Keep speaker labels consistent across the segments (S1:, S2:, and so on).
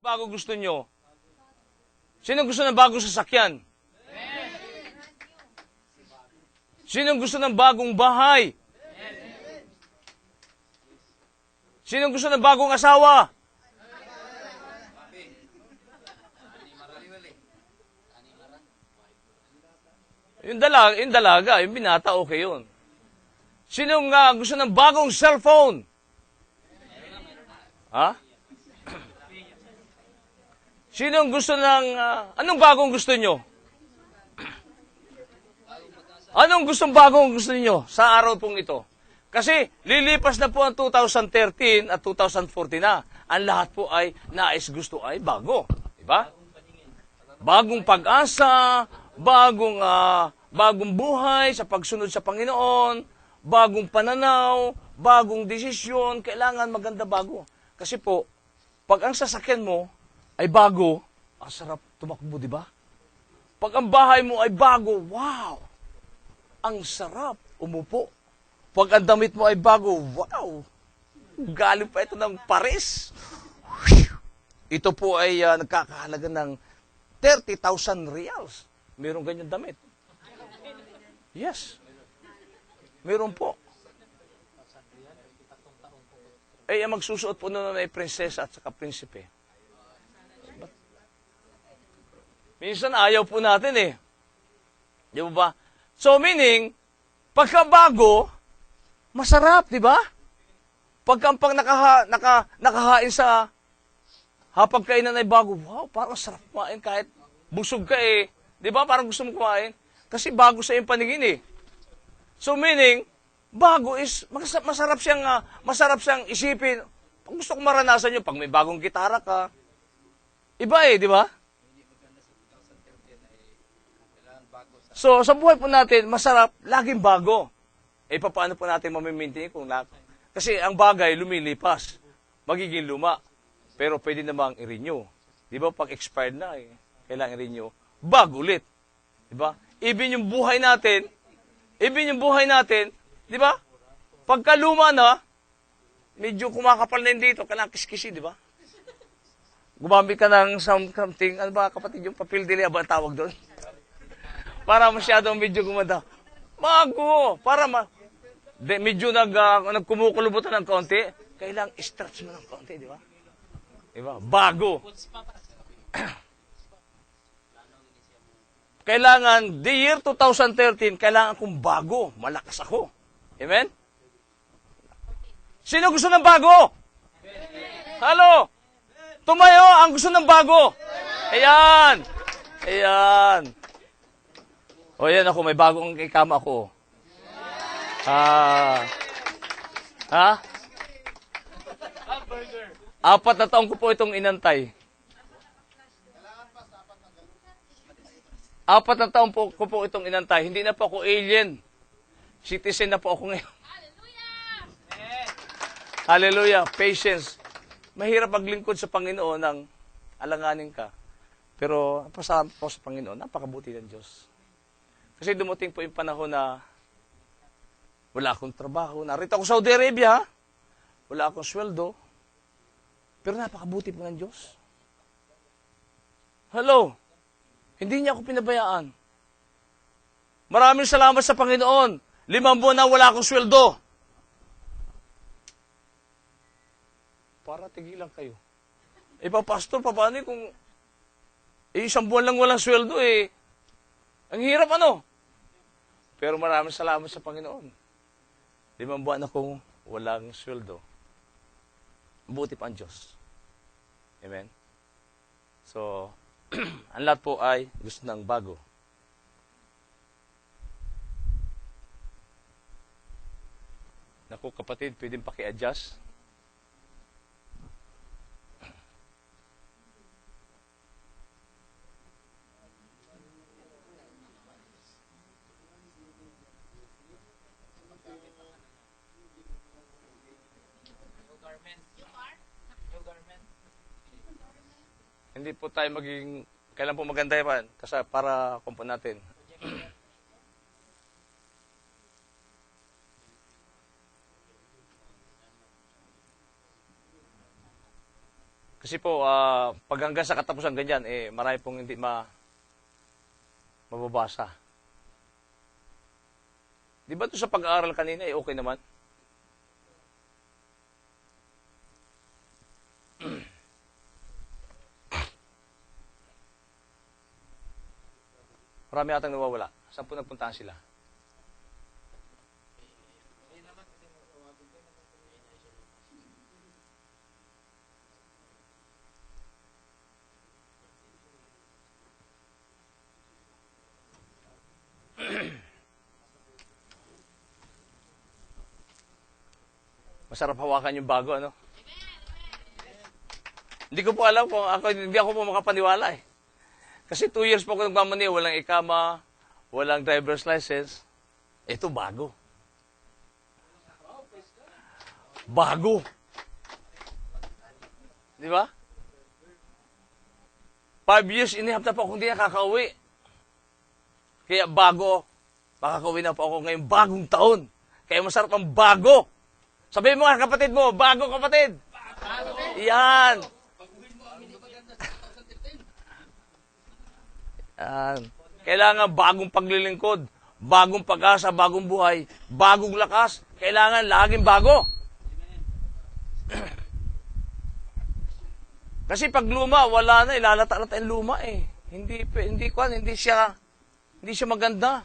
S1: Bago gusto nyo? Sino gusto ng bagong sasakyan? Sino gusto ng bagong bahay? Sino gusto ng bagong asawa? Yung dalaga, yung binata, okay yun. Sino nga gusto ng bagong cellphone? Ha? Sino gusto ng... anong bagong gusto nyo? Anong bagong gusto niyo sa araw pong ito? Kasi lilipas na po ang 2013 at 2014 na. Ang lahat po ay nais gusto ay bago. Diba? Bagong pag-asa, bagong buhay sa pagsunod sa Panginoon, bagong pananaw, bagong desisyon, kailangan maganda bago. Kasi po, pag ang sasakyan mo ay bago, ang sarap tumakbo, di ba? Pag ang bahay mo ay bago, wow! Ang sarap umupo. Pag ang damit mo ay bago, wow! Galing pa ito ng Paris. Ito po ay nagkakahalaga ng 30,000 reals. Meron ganyan damit. Yes. Meron po. Eh, ang magsusuot po nun ay prinsesa at saka prinsipe. Minsan ayaw po natin eh. Di ba? So meaning, pagkabago, masarap, di ba? Pagkampang nakahain sa hapagkainan ay bago, wow, parang sarap kumain kahit busog ka eh. Di ba? Parang gusto mo kumain. Kasi bago sa iyong paningin eh. So meaning, bago is, masarap siyang isipin. Pag gusto kong maranasan nyo, pag may bagong gitara ka, iba eh, di ba? So, sa buhay po natin, masarap, laging bago. Eh, paano po natin mamimaintain kung kasi ang bagay, lumilipas. Magiging luma. Pero pwede namang i-renew. Di ba? Pag expired na, kailangan i-renew. Bago ulit. Di ba? Even yung buhay natin, di ba? Pagka luma na, medyo kumakapal na yun dito, kailangan kiskisi, di ba? Gumamit ka ng something, ano ba kapatid, yung papel dili, ba ang tawag doon? Para masyadong medyo gumanda. Bago! Medyo nagkumukulubutan ng konti. Kailangang stretch mo ng konti, di ba? Di ba? Bago. Kailangan, the year 2013, kailangan kong bago. Malakas ako. Amen? Sino gusto ng bago? Halo? Tumayo ang gusto ng bago. Ayan. Ayan. O yan ako, may bagong ikama ko. Ha? 4 na taon ko po itong inantay. 4 na taon ko po itong inantay. Hindi na po ako alien. Citizen na po ako ngayon. Hallelujah. Patience. Mahirap maglingkod sa Panginoon ng alanganin ka. Pero pasalamat po sa Panginoon, napakabuti ng Diyos. Kasi dumating po yung panahon na wala akong trabaho. Narito ako sa Saudi Arabia, wala akong sweldo. Pero napakabuti po ng Diyos. Hello? Hindi niya ako pinabayaan. Maraming salamat sa Panginoon. 5 buwan na wala akong sweldo. Para tigilan kayo. Pastor, paano kung 1 buwan lang walang sweldo eh? Ang hirap ano? Pero maraming salamat sa Panginoon. 5 buwan akong walang sweldo. Mabuti pa ang Diyos. Amen? So, ang lahat po ay gusto ng bago. Naku kapatid, pwedeng paki-adjust. Hindi po tayo kailan po maganda yan kasi para kumpo natin. Kasi po, pag hanggang sa katapusan ganyan, marami pong hindi mababasa. Di ba ito sa pag-aaral kanina, okay naman? Marami atang nawawala. Saan po nagpuntahan sila? Masarap hawakan yung bago, ano? Hindi ko po alam kung hindi ako po makapaniwala eh. Kasi 2 years po ako nagmamani, walang ikama, walang driver's license. Ito bago. Bago. Di ba? 5 years, inihap na po ako hindi nakakauwi. Kaya bago, makakauwi na po ako ngayong bagong taon. Kaya masarap ang bago. Sabihin mo nga kapatid mo, bago kapatid. Bago. Yan. Kailangan bagong paglilingkod, bagong pag-asa, bagong buhay, bagong lakas. Kailangan laging bago. Kasi pag luma, wala na, ilalata-lata yung luma eh. Hindi siya maganda.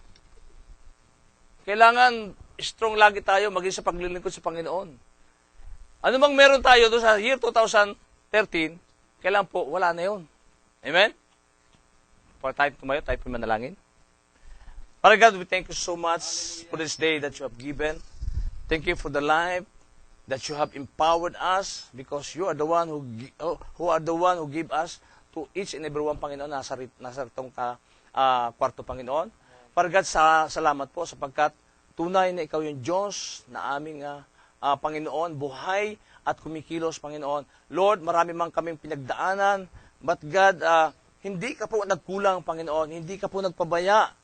S1: Kailangan strong lagi tayo maging sa paglilingkod sa Panginoon. Ano bang meron tayo doon sa year 2013, kailangan po, wala na yun. Amen? For time tumayo, tayo po manalangin. Father God, we thank you so much for this day that you have given. Thank you for the life that you have empowered us because you are the one who give us to each and every one, Panginoon, nasa itong kwarto, Panginoon. Father God, salamat po sapagkat tunay na ikaw yung Diyos na aming Panginoon, buhay at kumikilos, Panginoon. Lord, marami mang kaming pinagdaanan, but God, hindi ka po nagkulang, Panginoon. Hindi ka po nagpabaya.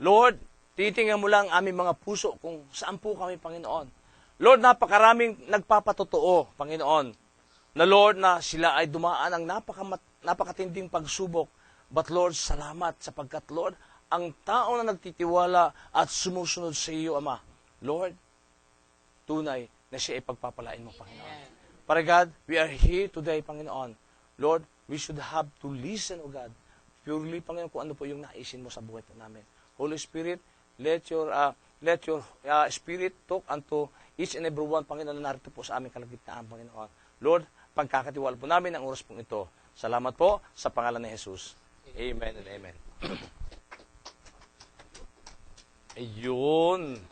S1: Lord, titingnan mo lang aming mga puso kung saan po kami, Panginoon. Lord, napakaraming nagpapatotoo, Panginoon, na Lord, na sila ay dumaan ang napakatinding pagsubok. But Lord, salamat sapagkat, Lord, ang tao na nagtitiwala at sumusunod sa iyo, Ama, Lord, tunay na siya ay pagpapalain mo, Panginoon. Para God, we are here today, Panginoon. Lord, we should have to listen, O God, purely, Panginoon, kung ano po yung naisin mo sa buhay po namin. Holy Spirit, let your Spirit talk unto each and every one, Panginoon, na narito po sa aming kalagitnaan, Panginoon. Lord, pagkakatiwala po namin ang oras pong ito. Salamat po sa pangalan ni Jesus. Amen and amen. Ayun.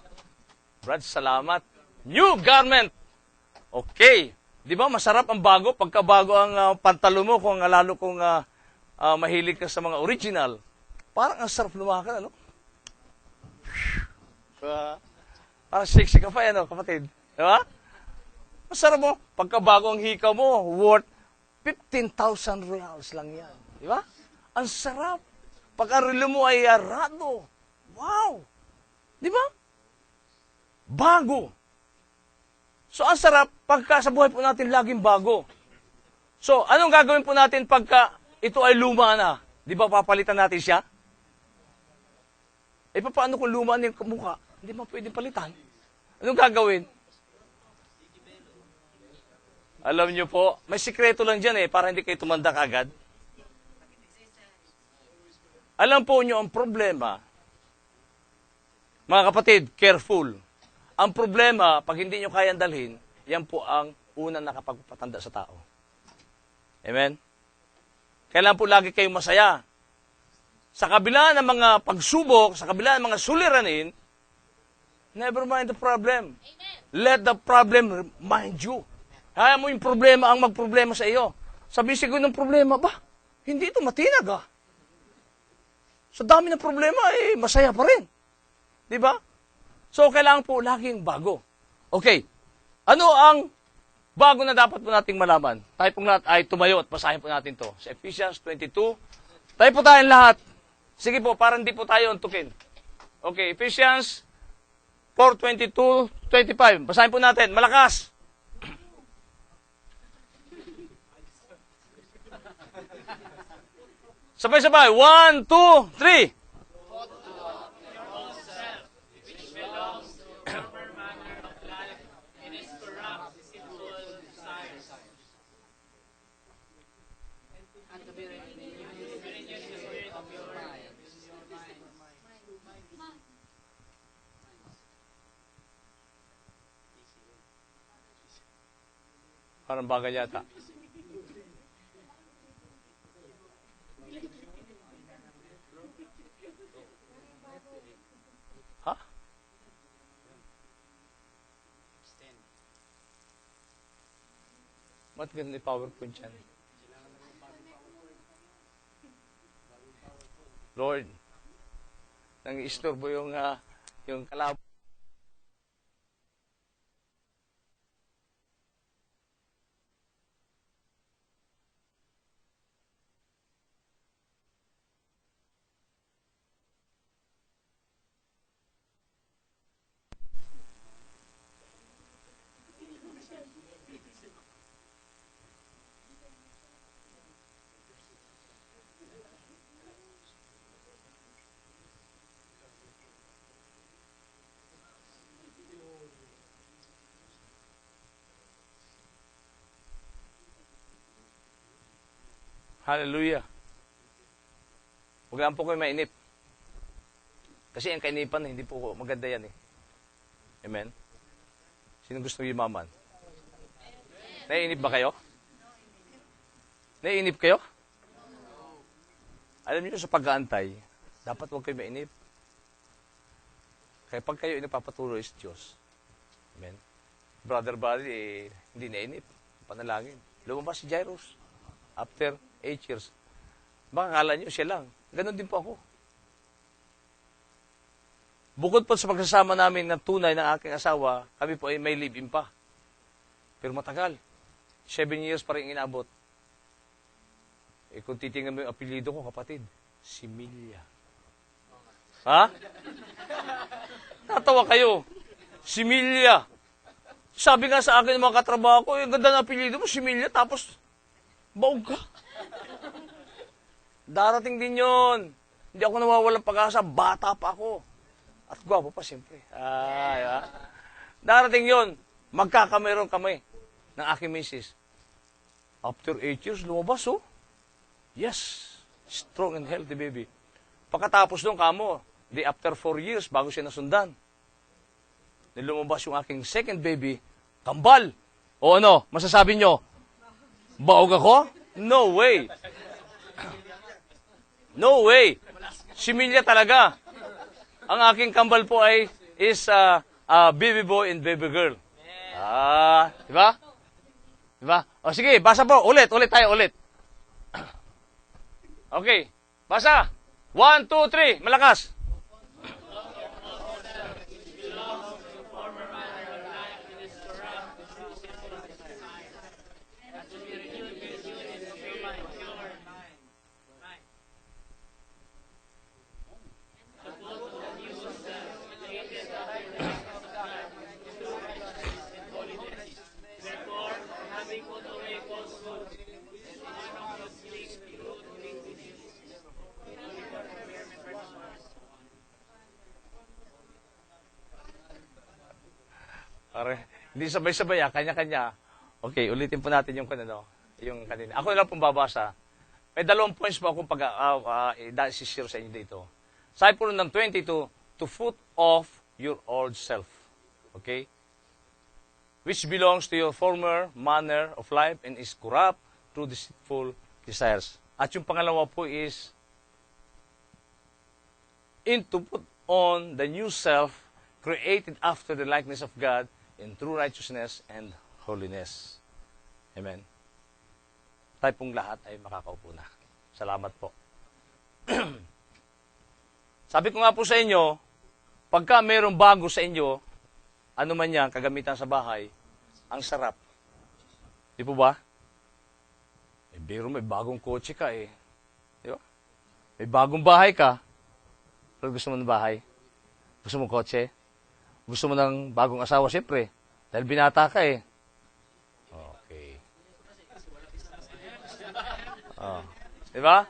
S1: Brad, salamat. New garment. Okay. Di ba, masarap ang bago? Pagkabago ang pantalo mo, kung lalo kung mahilig ka sa mga original, parang ang sarap lumakad, ano? Parang sexy ka pa, ano, kapatid? Di ba? Masarap mo. Pagkabago ang hika mo, worth 15,000 reals lang yan. Di ba? Ang sarap. Pagka-relo mo ay rado. Wow! Di ba? Bago. So, ang sarap pagka sa buhay po natin laging bago. So, anong gagawin po natin pagka ito ay luma na? Di ba papalitan natin siya? Paano kung luma na yung mukha? Hindi mo pwedeng palitan. Anong gagawin? Alam nyo po, may sikreto lang dyan para hindi kayo tumanda kagad. Alam po nyo, ang problema, mga kapatid, careful. Ang problema, pag hindi nyo kayang dalhin, yan po ang unang nakapagpatanda sa tao. Amen? Kailangan po lagi kayong masaya. Sa kabila ng mga pagsubok, sa kabila ng mga suliranin, never mind the problem. Amen. Let the problem mind you. Kaya mo yung problema ang magproblema sa iyo. Sabi siguro ng problema, hindi ito matinag Sa dami ng problema, masaya pa rin. Di ba? So, kailangan po laging bago. Okay. Ano ang bago na dapat po nating malaman? Tayo pong lahat ay tumayo at basahin po natin to. Sa Ephesians 22. Tayo po tayong lahat. Sige po, para hindi po tayo untukin. Okay, Ephesians 4:22-25. Basahin po natin. Malakas. Sabay-sabay. 1, 2, 3. Parang bagay yata. Ha? Ba't ganun yung PowerPoint yan? Lord, nang-istorbo yung kalabo. Hallelujah. Huwag lang po kayo mainip. Kasi ang kainipan, hindi po maganda yan eh. Amen? Sino gusto yumaman? Naiinip ba kayo? Naiinip kayo? Alam niyo sa pag-aantay, dapat huwag kayo mainip. Kaya pag kayo inapapatuloy sa Diyos, amen? Brother Barry, hindi nainip. Panalangin. Lumabas si Jairus. After 8 years. Baka akala nyo siya lang. Ganon din po ako. Bukod po sa pagsasama namin na tunay ng aking asawa, kami po ay may live-in pa. Pero matagal. 7 years pa rin inabot. Kung titingnan mo yung apelido ko, kapatid, Similia. Ha? Natawa kayo. Similia. Sabi nga sa akin ng mga katrabaho ko, yung ganda ng apelido mo, Similia, tapos baog ka. Darating din yun. Hindi ako nawawalang pag-asa. Bata pa ako. At gwapo pa, siyempre. Darating yun. Magkakameron kami ng aking misis. After 8 years, lumabas, oh. Yes. Strong and healthy baby. Pagkatapos nung kamo, after 4 years, bago siya nasundan, lumabas yung aking second baby, kambal. O ano, masasabi nyo, baog ako? No way. No way. Similia talaga. Ang aking kambal po is baby boy and baby girl. Diba? Diba? O sige, basa po. Ulit tayo. Okay. Basa. 1, 2, 3. Malakas. Hindi sabay-sabay, kanya-kanya. Okay, ulitin po natin yung kanino, yung kanina. Ako na lang pong babasa. May 2 points po akong i-share sa inyo dito. Sabi po ng 22, to put off your old self. Okay? Which belongs to your former manner of life and is corrupt through deceitful desires. At yung pangalawa po is, to put on the new self, created after the likeness of God, in true righteousness and holiness. Amen. Tayo pong lahat ay makakaupo na. Salamat po. Sabi ko nga po sa inyo, pagka mayroong bago sa inyo, ano man yan, kagamitan sa bahay, ang sarap. Di po ba? Biro, may bagong kotse ka eh. Di ba? May bagong bahay ka. Pero gusto mo ng bahay? Gusto mo kotse? Gusto mo ng bagong asawa, siyempre. Dahil binata ka eh. Okay. Oh. Di ba?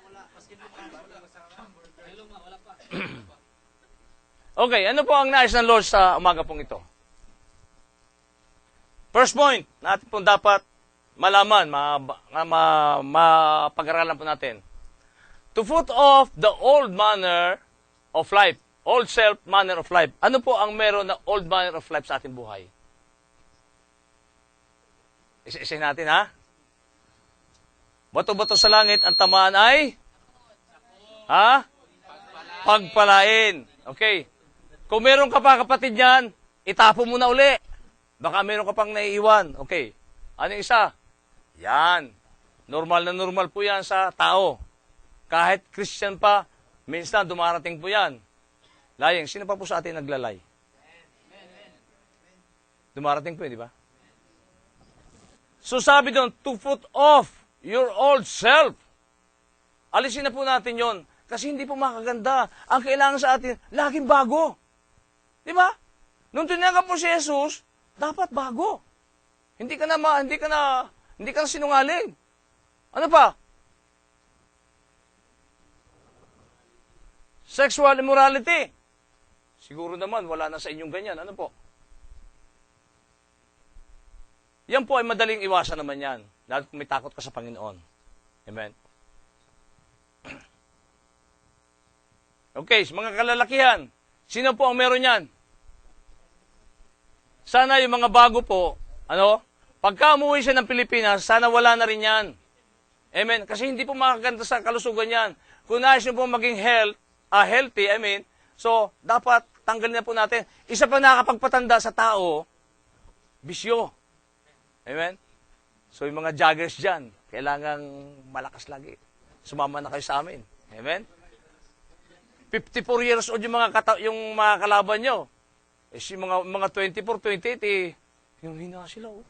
S1: Okay, ano po ang nais ng Lord sa umaga pong ito? First point, natin pong dapat malaman, mapag-aralan po natin. To put off the old manner of life, old self manner of life. Ano po ang meron na old manner of life sa ating buhay? Isa-isa natin, ha? Bato-bato sa langit, ang tamaan ay? Ha? Pagpalain. Okay. Kung meron ka pa kapatid yan, itapo mo na uli. Baka meron ka pang naiiwan. Okay. Ano yung isa? Yan. Normal na normal po yan sa tao. Kahit Christian pa, minsan dumarating po yan. Laying. Sino pa po sa atin naglalay? Dumarating po yun, di ba? So sabi doon, to put off your old self. Alisin na po natin yon kasi hindi po makaganda. Ang kailangan sa atin, laging bago. Di ba? Nung tinanggap mo si Jesus, dapat bago. Hindi ka na sinungaling. Ano pa? Sexual immorality. Siguro naman, wala na sa inyong ganyan. Ano po? Yan po ay madaling iwasan naman yan. Dahil kung may takot ka sa Panginoon. Amen? Okay, mga kalalakihan. Sino po ang meron yan? Sana yung mga bago po, pagka umuwi siya ng Pilipinas, sana wala na rin yan. Amen? Kasi hindi po makaganda sa kalusugan yan. Kung nais nyo po maging healthy, so dapat tanggalin na po natin. Isa pa nakakapagpatanda sa tao, bisyo. Amen? So yung mga joggers dyan, kailangang malakas lagi. Sumama na kayo sa amin. Amen? 54 years old yung mga kalaban nyo. Eh, si mga 24, 28, yung hina sila, oh.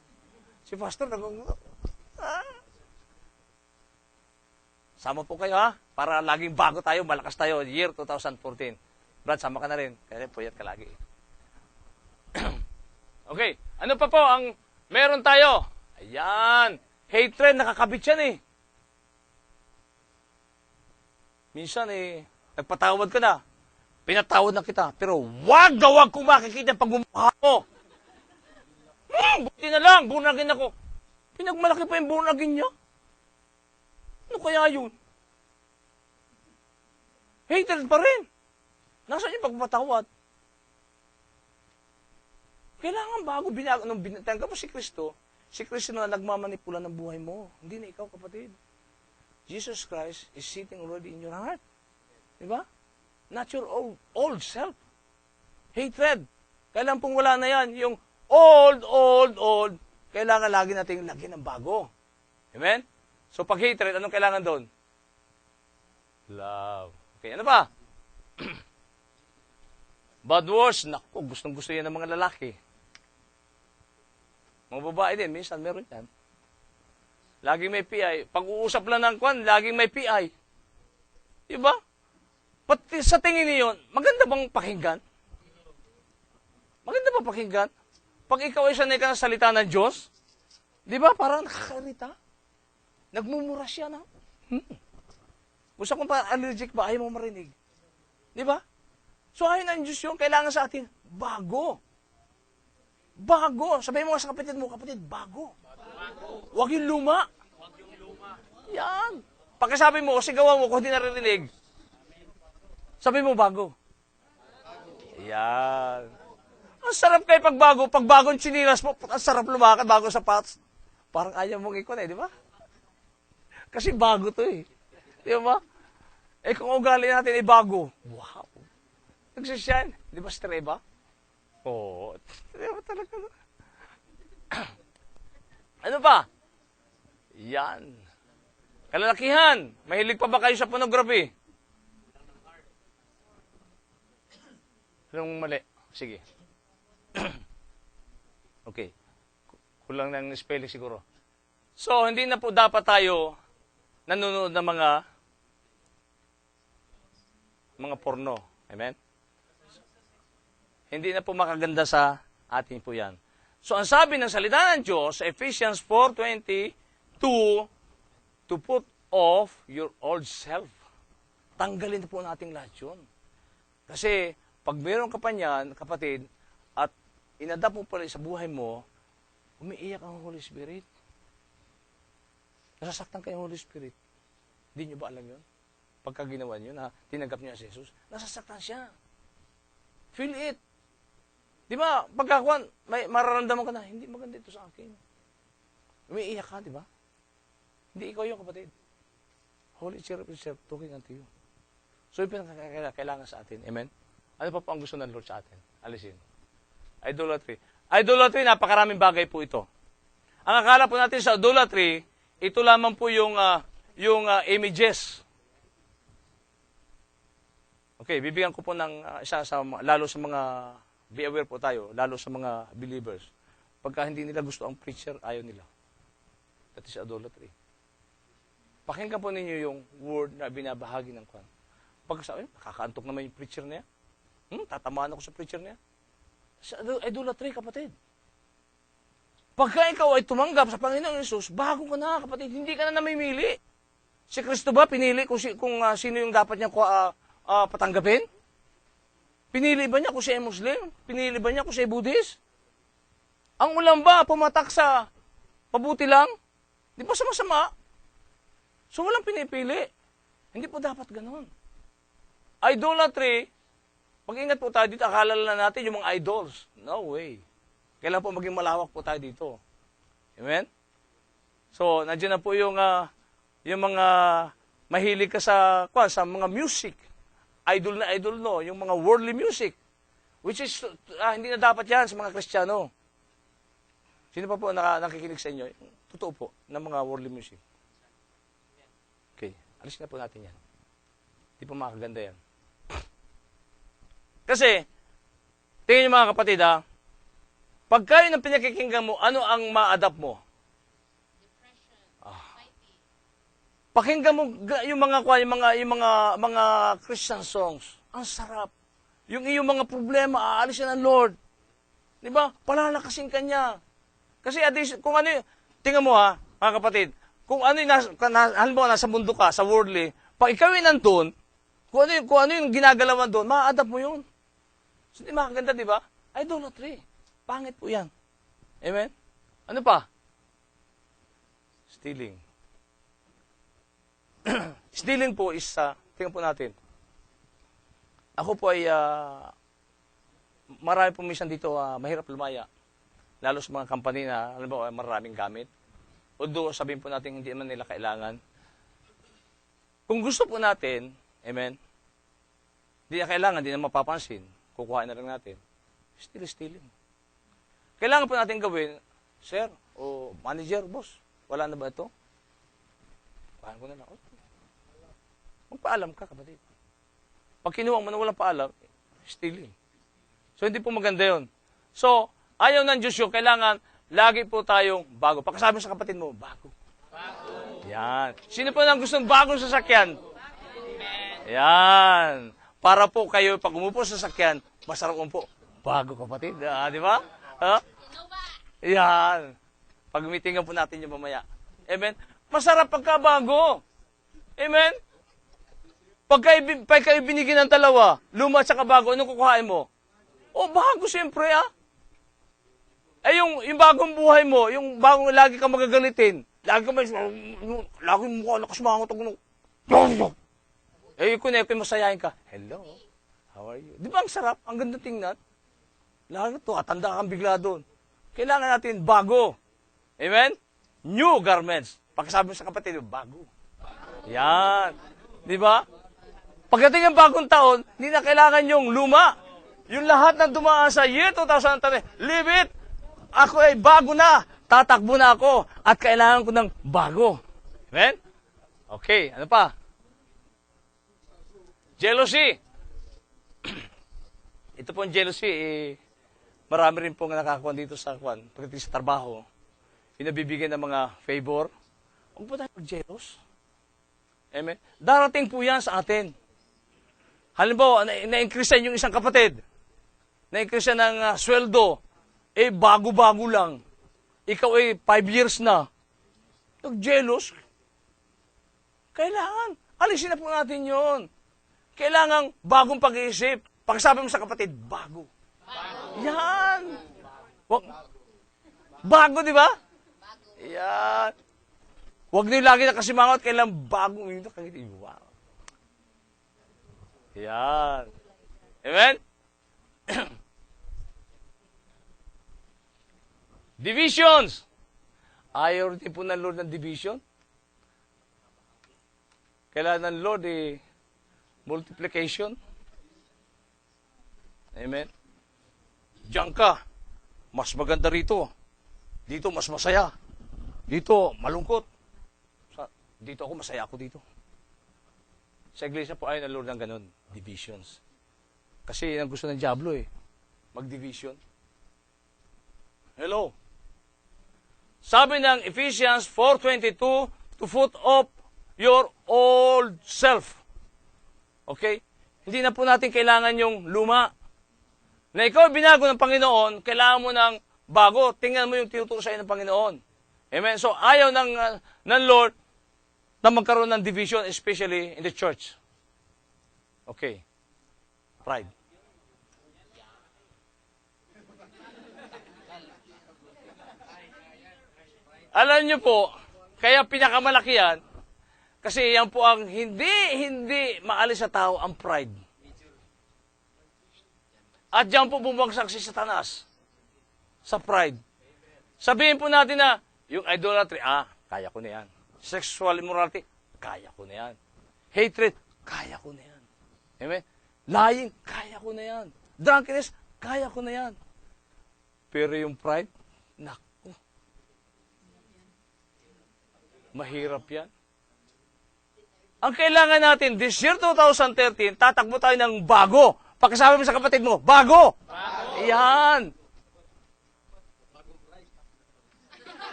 S1: Si Pastor, Sama po kayo, ha? Para laging bago tayo, malakas tayo, year 2014. Brad, sama ka na rin. Kaya puyat ka lagi. Okay, ano pa po ang meron tayo? Ayan, hatred, nakakabit yan eh. Minsan nagpatawad ka na. Pinatawad na kita. Pero wag kong makikita pag bumukha mo. Buti na lang, bunagin ako. Pinagmalaki pa yung bunagin niya. Ano kaya yun? Hatred pa rin. Nasaan yung pagpatawad? Kailangan bago nung binatangga mo si Kristo na nagmamanipula ng buhay mo. Hindi na ikaw, kapatid. Jesus Christ is sitting already in your heart. Diba? Not your old self. Hatred. Kailangan pong wala na yan. Yung old. Kailangan lagi natin lagyan ng bago. Amen? So pag hatred, anong kailangan doon? Love. Okay, ano pa? Bad words. Naku, gustong-gusto yan ng mga lalaki. Mga babae din, minsan meron yan. Laging may PI. Pag-uusap lang ng kwan, laging may PI. Diba? Pati sa tingin niyo, maganda bang pakinggan? Maganda ba pakinggan? Pag ikaw ay sanay ka ng salita ng Diyos, di ba parang nakakarita? Nagmumura siya na. Gusto kong allergic ba? Ayaw mo marinig. Di ba? So ayaw ng Diyos yun, kailangan sa atin, bago. Bago. Sabihin mo sa kapatid mo, bago. Huwag yung luma. Yan. Pagkasabi mo, sigawan mo kung hindi naririnig, sabi mo bago. Yan. Ang sarap kayo pagbago. Pagbagong chinilas mo, ang sarap lumakad, bago sapatos. Parang ayaw mong ikon di ba? Kasi bago to eh. Di ba? Eh kung ugali natin ay bago. Wow. Nagsisyan. Di ba streba? Oo. Di ba talaga? Ano pa? Yan. Kalalakihan. Mahilig pa ba kayo sa pornography? Anong mali? Sige. Okay. Kulang ng spelling siguro. So, hindi na po dapat tayo nanonood ng mga porno. Amen? Hindi na po makaganda sa atin po yan. So, ang sabi ng salita ng Diyos sa Ephesians 4:22, to put off your old self. Tanggalin na po natin lahat yun. Kasi, Pag meron ka pa niyan, kapatid, at inadapt mo pala sa buhay mo, umiiyak ang Holy Spirit. Nasasaktan kayo ng Holy Spirit. Hindi nyo ba alam yun? Pagka ginawa nyo na tinanggap niya si Jesus, nasasaktan siya. Feel it. Di ba? Pagkakuan, may mararamdaman ka na, hindi maganda ito sa akin. Umiiyak ka, di ba? Hindi ikaw yung kapatid. Holy Spirit is talking unto you. So, yung pinakakailangan sa atin. Amen? Ano pa po ang gusto ng Lord sa atin? Alisin. Idolatry. Idolatry, napakaraming bagay po ito. Ang akala po natin sa idolatry, ito lamang po yung images. Okay, bibigyan ko po ng isa sa lalo sa mga be aware po tayo, lalo sa mga believers. Pagka hindi nila gusto ang preacher, ayaw nila. That is idolatry. Pakinggan po ninyo yung word na binabahagi ng Kwan. Pag sabi, nakakaantok naman yung preacher niya. Tatamaan ako sa preacher niya. Sa idolatry, kapatid. Pagka ikaw ay tumanggap sa Panginoong Yesus, bago ka na, kapatid. Hindi ka na namimili. Si Kristo ba pinili kung sino yung dapat niya patanggapin? Pinili ba niya kung siya ay Muslim? Pinili ba niya kung siya ay Buddhist? Ang ulam ba pumatak sa pabuti lang? Di ba sama-sama? So walang pinipili. Hindi po dapat ganon. Idolatry, mag-ingat po tayo dito, akala lang natin yung mga idols. No way. Kailangan po maging malawak po tayo dito. Amen? So, nandiyan na po yung mga mahilig ka sa mga music. Idol na idol, no? Yung mga worldly music. Which is, hindi na dapat yan sa mga Kristiyano. Sino pa po nakikinig sa inyo? Totoo po, ng mga worldly music. Okay, alisin na po natin yan. Hindi po makakaganda yan. Kasi, tingin nyo mga kapatid pag kayo ng pinakikinggan mo, ano ang ma-adapt mo? Pakinggan mo yung mga Christian songs. Ang sarap. Yung iyong mga problema, aalis yan ng Lord. Di ba? Palalakasin ka niya. Kasi kung ano yung, tingnan mo mga kapatid, kung ano yung, halimbawa nasa mundo ka, sa worldly, pag ikaw yung nandun, kung ano yung ginagalawan doon, ma-adapt mo yun. So, di makaganda, di ba? Idolatry. Pangit po yan. Amen? Ano pa? Stealing. Stealing po is, tingnan po natin. Ako po ay, marami po minsan dito, mahirap lumaya. Lalo sa mga company na, alam mo, maraming gamit. Although, sabihin po natin, hindi naman nila kailangan. Kung gusto po natin, amen, hindi na kailangan, hindi na mapapansin. Kukuhain na lang natin. Stealing. Kailangan po natin gawin, sir, o manager, boss, wala na ba ito? Paano ko na lang? Magpaalam ka, kapatid. Pag kinuha mo na walang paalam, stealing. So, hindi po maganda yun. So, ayaw ng Diyos yun, kailangan lagi po tayong bago. Pagkasabi sa kapatid mo, bago. Yan. Sino po nang gustong bagong sasakyan? Yan. Para po kayo, pag umupo sa sasakyan, masarap po. Bago, kapatid. Di ba? Yan. Pag-meetingan po natin yung mamaya. Amen? Masarap pagkabago. Amen? Pag kayo binigyan ng dalawa, luma at saka bago, anong kukuhain mo? Bago siyempre yung bagong buhay mo, yung bagong lagi kang magagalitin, lagi mukha nakasmangot ako. Kung masayahin ka, hello, how are you? Di ba ang sarap? Ang ganda tingnan. Lalo to, atanda kang bigla doon. Kailangan natin bago. Amen? New garments. Pagkasabi mo sa kapatid, bago. Yan. Di ba? Pagdating ng bagong taon, hindi na kailangan yung luma. Yung lahat ng dumaan sa year 2010, leave it. Ako ay bago na. Tatakbo na ako. At kailangan ko ng bago. Amen? Okay, ano pa? Jealousy. Ito pong jealousy, marami rin pong nakakuha dito sa pagdating sa trabaho. Pinabibigyan ng mga favor. Huwag po tayo mag-jealous. Amen? Darating po yan sa atin. Halimbawa, na-increase yung isang kapatid. Na-increase ng sweldo. Bago-bago lang. Ikaw 5 years na. Nag-jealous. Kailangan. Alisin na po natin yon. Kailangan bagong pag-iisip. Pakisabi mo sa kapatid, bago. Yan. Bago, di ba? Yan. Huwag niyo lagi nakasimangot, kailan bago. Wow. Yan. Amen? Divisions. Ayaw rin po ng Lord ng division. Kailangan ng Lord multiplication. Amen? Diyan ka. Mas maganda rito. Dito mas masaya. Dito malungkot. Dito ako, masaya ako dito. Sa iglesia po ayaw ng Lord ng ganun. Divisions. Kasi yan ang gusto ng Diablo mag-division. Hello? Sabi ng Ephesians 4:22, to put off your old self. Okay? Hindi na po natin kailangan yung luma. Na ikaw binago ng Panginoon, kailangan mo ng bago. Tingnan mo yung tinuturo sa iyo ng Panginoon. Amen? So, ayaw ng Lord na magkaroon ng division, especially in the church. Okay. Pride. Alam niyo po, kaya pinakamalaki yan, kasi yan po ang hindi maalis sa tao, ang pride. At diyan po bumagsak si Satanas sa pride. Sabihin po natin na, yung idolatry, kaya ko na yan. Sexual immorality, kaya ko na yan. Hatred, kaya ko na yan. Amen? Lying, kaya ko na yan. Drunkenness, kaya ko na yan. Pero yung pride, naku, mahirap yan. Ang kailangan natin, this year 2013, tatakbo tayo ng bago. Pakisabi mo sa kapatid mo, bago! Bago! Yan!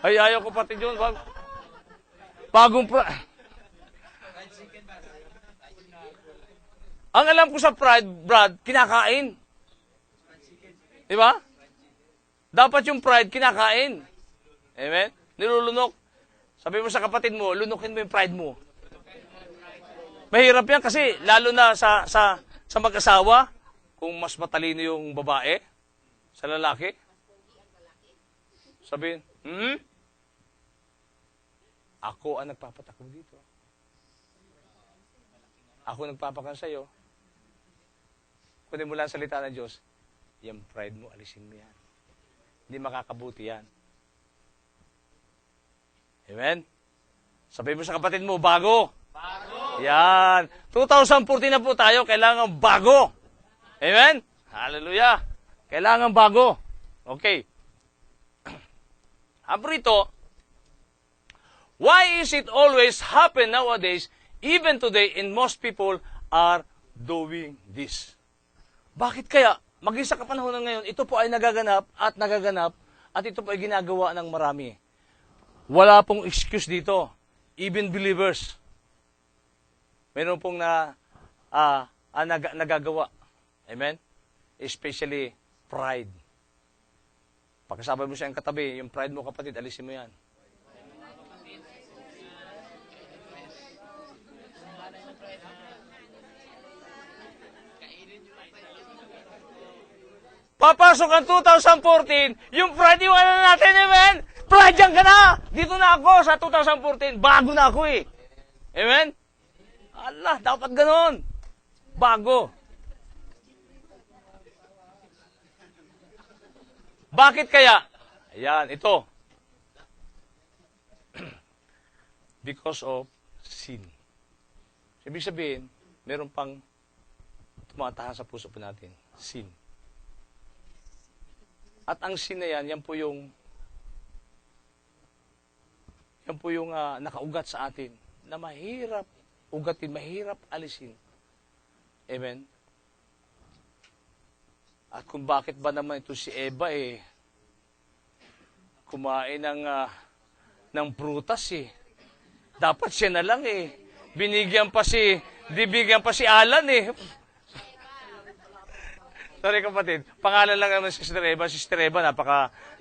S1: Ay, ayaw ko pati yun. Bagong Ang alam ko sa pride, Brad, kinakain. Di ba? Dapat yung pride, kinakain. Amen? Nilulunok. Sabi mo sa kapatid mo, lunukin mo yung pride mo. Mahirap yan kasi, lalo na sa mag-asawa, kung mas matalino yung babae sa lalaki. Sabihin, ako ang nagpapatakbo dito. Ako nagpapakan sa'yo. Kunin mo lang salita ng Diyos, yung pride mo, alisin mo yan. Hindi makakabuti yan. Amen? Sabihin mo sa kapatid mo, bago. Bago. Yan. 2014 na po tayo, kailangan bago. Amen? Hallelujah. Kailangan bago. Okay. Abrito, why is it always happen nowadays, even today, and most people are doing this? Bakit kaya, maging sa kapanahon ngayon, ito po ay nagaganap, at ito po ay ginagawa ng marami. Wala pong excuse dito. Even believers. Meron pong nagagawa. Amen? Especially pride. Pagkasabi mo siya ang katabi, yung pride mo kapatid, alisin mo yan. Papasok ang 2014, yung pride iwanan natin, amen? Pride dyan ka na! Dito na ako sa 2014, bago na ako eh. Amen? Allah, dapat ganon. Bago. Bakit kaya? Ayan, ito. Because of sin. Ibig sabihin, meron pang tumatahan sa puso po natin. Sin. At ang sin na yan po yung nakaugat sa atin na mahirap ugatin, mahirap alisin. Amen? At kung bakit ba naman ito si Eva kumain ng prutas Dapat siya na lang Binigyan pa si Alan Sorry kapatid, pangalan lang naman si Sister Eva. Sister Eva,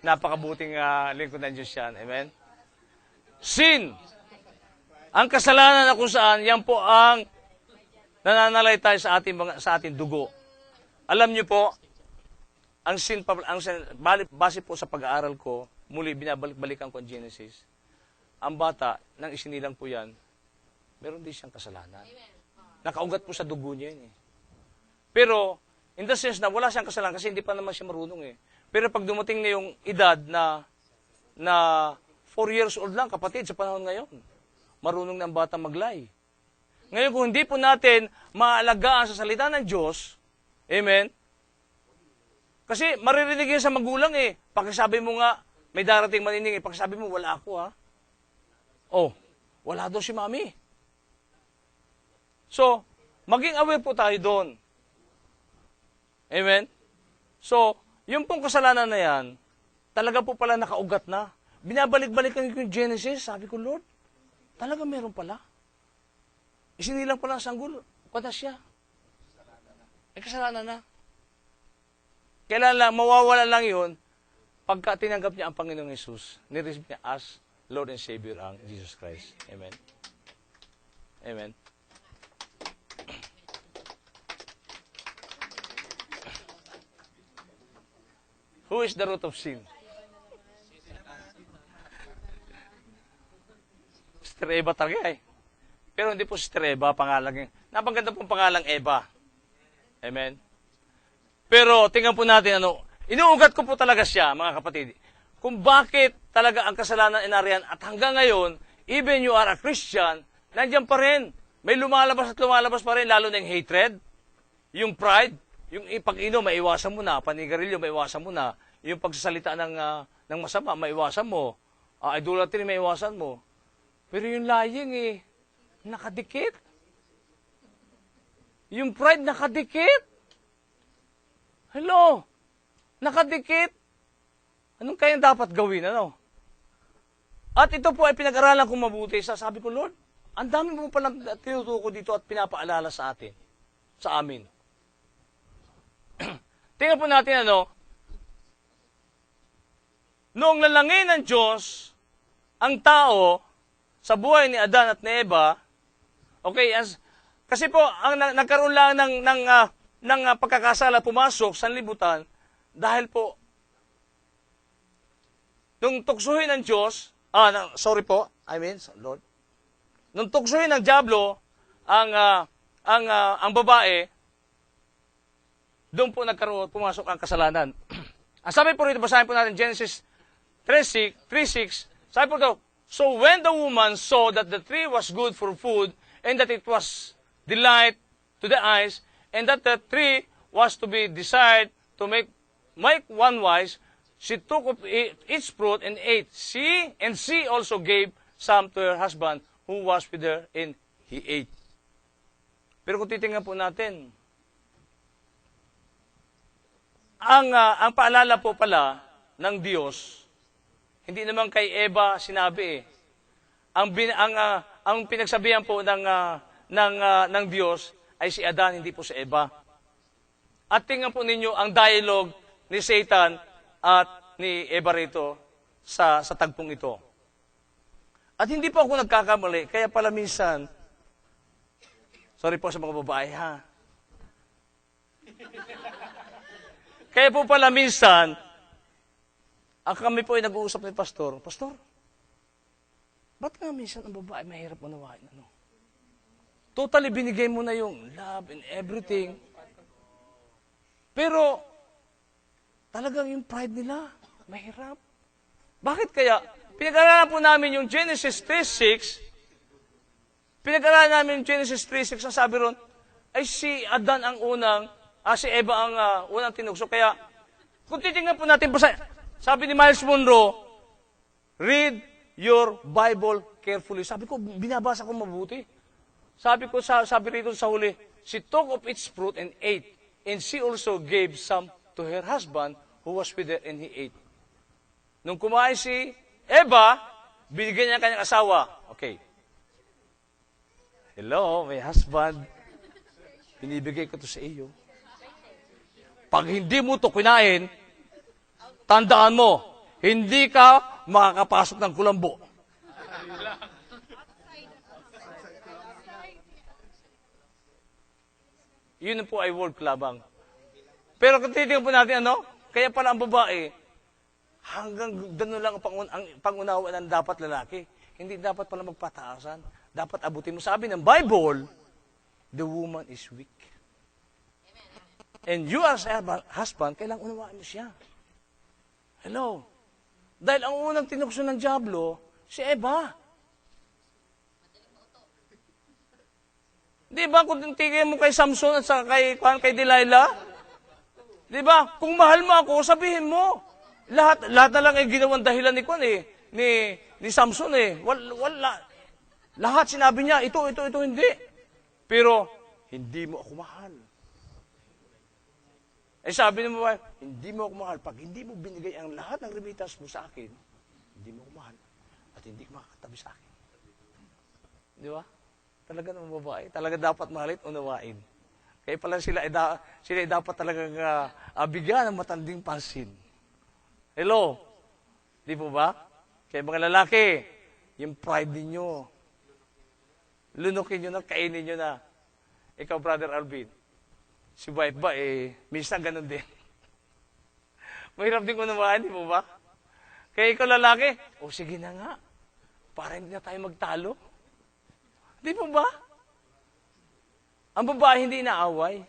S1: napakabuting lingkod ng Diyos yan. Amen? Sin. Ang kasalanan na kung saan, yan po ang nananalaytay sa ating dugo. Alam niyo po, base po sa pag-aaral ko, muli binabalik-balikan ko ang Genesis, ang bata, nang isinilang po yan, meron din siyang kasalanan. Nakaugat po sa dugo niya yun eh. Pero, in the sense na wala siyang kasalanan kasi hindi pa naman siya marunong eh. Pero pag dumating na yung edad na 4 years old lang, kapatid, sa panahon ngayon, marunong na ang bata maglay. Ngayon, kung hindi po natin maalagaan sa salita ng Diyos, amen, kasi maririnig yan sa magulang eh. Pagkasabi mo nga, may darating manining eh. Pagkasabi mo, wala ako ha. Oh, wala daw si mami. So, maging aware po tayo doon. Amen? So, yung pong kasalanan na yan, talaga po pala nakaugat na. Binabalik-balikan ko yung Genesis, sabi ko, Lord, talaga meron pala. Isinilang pala ang sanggol, kada siya. Kasalanan na. Kailan lang, mawawala lang yun, pagka tinanggap niya ang Panginoong Yesus, nireceive niya as Lord and Savior ang Jesus Christ. Amen? Amen? Who is the root of sin? Sister Eva talaga eh. Pero hindi po Sister Eva, pangalan. Napaganda pong pangalang Eva. Amen? Pero tingnan po natin, inuugat ko po talaga siya, mga kapatid, kung bakit talaga ang kasalanan inariyan at hanggang ngayon, even you are a Christian, nandiyan pa rin. May lumalabas at lumalabas pa rin, lalo na yung hatred, yung pride, yung pag-inom, maiwasan mo na, panigarilyo, maiwasan mo na, yung pagsasalita ng masama, maiwasan mo, idolatry, maiwasan mo. Pero yung lying nakadikit. Yung pride, nakadikit. Hello? Nakadikit. Anong kayang dapat gawin, At ito po ay pinag-aralan kong mabuti. Sabi ko, Lord, ang dami mo palang tinutuko dito at pinapaalala sa atin, sa amin. Tingnan po natin, noong lalangin ng Diyos, ang tao, sa buhay ni Adan at ni Eva, okay, kasi po, nagkaroon lang ng pagkakasala pumasok sa libutan dahil po nung tuksuhin ng Diyos, Lord. Nung tuksuhin ng Diablo ang babae, doon po pumasok ang kasalanan. Ang sabi po rito, basahin po natin Genesis 3:6, sabi po ito, so when the woman saw that the tree was good for food and that it was delight to the eyes, and that the tree was to be desired to make one wise, she took of its fruit and ate. She also gave some to her husband who was with her, and he ate. Pero kung titingnan po natin, ang paalala po pala ng Diyos, hindi naman kay Eva sinabi Ang pinagsabihan po ng Diyos ay si Adan, hindi po si Eva. At tingnan po ninyo ang dialogue ni Satan at ni Eva rito sa tagpong ito. At hindi po ako nagkakamali, kaya pala minsan, sorry po sa mga babae ha, kaya po pala minsan, kami po ay nag-uusap ni Pastor, ba't nga minsan ang babae mahirap unawain? Totally binigay mo na yung love and everything. Pero, talagang yung pride nila, mahirap. Bakit kaya? Pinag-aralan po namin yung Genesis 3:6. Pinag-aralan namin yung Genesis 3:6. Ang sabi ron, ay si Adan ang si Eva ang unang tinukso. Kaya, kung titingnan po natin, sabi ni Miles Monroe, read your Bible carefully. Sabi ko, binabasa ko mabuti. Sabi rito sa huli, she took of its fruit and ate, and she also gave some to her husband who was with her, and he ate. Nung kumain si Eva, binigyan niya ang kanyang asawa. Okay. Hello, my husband. Binibigay ko to sa iyo. Pag hindi mo to kinain, tandaan mo, hindi ka makakapasok ng kulambo. Yun po ay word labang. Pero kung titignan po natin, kaya pala ang babae, hanggang doon lang ang pangunawa ng dapat lalaki. Hindi dapat pala magpataasan. Dapat abutin mo. Sabi ng Bible, the woman is weak. And you as a husband, kailangan unawaan mo siya. Hello? Dahil ang unang tinukso ng dyablo, si Eva. Di ba, kung tingin mo kay Samson at kay Delilah, di ba, kung mahal mo ako, sabihin mo. Lahat na lang ay ginawang dahilan ni Samson eh. Wala. Lahat sinabi niya, ito, hindi. Pero, hindi mo ako mahal. Sabi ng babae, hindi mo ako mahal. Pag hindi mo binigay ang lahat ng remittance mo sa akin, hindi mo ako mahal. At hindi ka makakatabi sa akin. Di ba? Talaga ng babae. Talaga dapat mahalit, unawain. Kaya pala sila ay dapat talagang bigyan ng matanding pansin. Hello? Di po ba? Kaya mga lalaki, yung pride ninyo, lunukin nyo na, kainin nyo na. Ikaw, Brother Alvin, si wife ba, minsan ganun din. Mahirap din unawaan, di po ba? Kaya ikaw lalaki, sige na nga, para hindi na tayo magtalo. Di po ba? Ang babae hindi inaaway.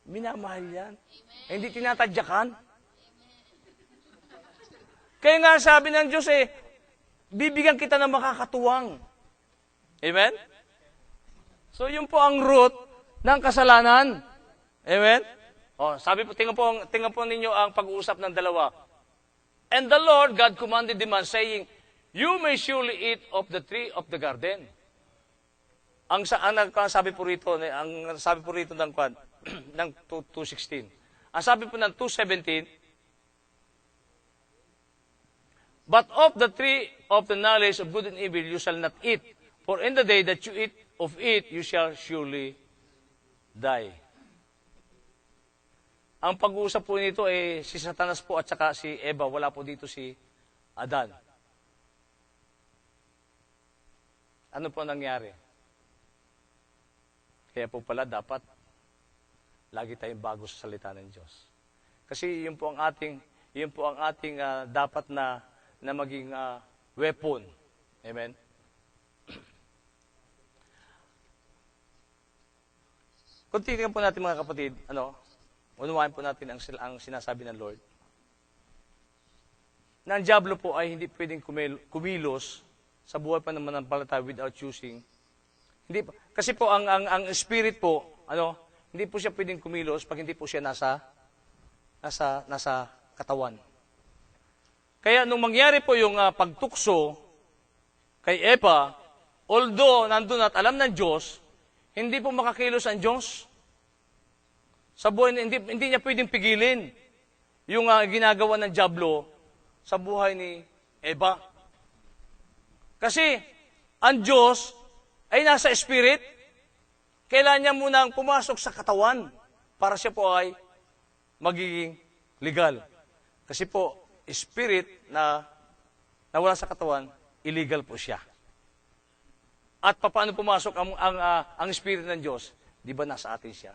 S1: Minamahal yan. Hindi tinatadyakan. Kaya nga sabi ng Diyos bibigyan kita ng makakatuwang. Amen? So yun po ang root ng kasalanan. Amen? Tingnan po ninyo ang pag-uusap ng dalawa. And the Lord God commanded the man, saying, you may surely eat of the tree of the garden. Ang sabi po rito ng 2:16. Ang sabi po ng 2:17, but of the tree of the knowledge of good and evil you shall not eat, for in the day that you eat of it, you shall surely die. Ang pag-uusap po nito si Satanas po at saka si Eva, wala po dito si Adan. Ano po nangyari? Kaya po pala dapat lagi tayong bago sa salita ng Diyos. Kasi yun po ang ating dapat na maging weapon. Amen? Kung tingnan po natin mga kapatid, unawain po natin ang sinasabi ng Lord. Na ang diablo po ay hindi pwedeng kumilos sa buhay pa naman ng palataya without choosing. Hindi kasi po ang spirit po, hindi po siya pwedeng kumilos pag hindi po siya nasa katawan. Kaya nung mangyari po yung pagtukso kay Eva, although nandun at alam ng Diyos, hindi po makakilos ang Diyos. Sa buhay, hindi niya pwedeng pigilin yung ginagawa ng diablo sa buhay ni Eva. Kasi ang Diyos ay nasa spirit, kailangan niya munang pumasok sa katawan para siya po ay magiging legal. Kasi po, spirit na wala sa katawan, illegal po siya. At paano pumasok ang spirit ng Diyos? Di ba nasa atin siya?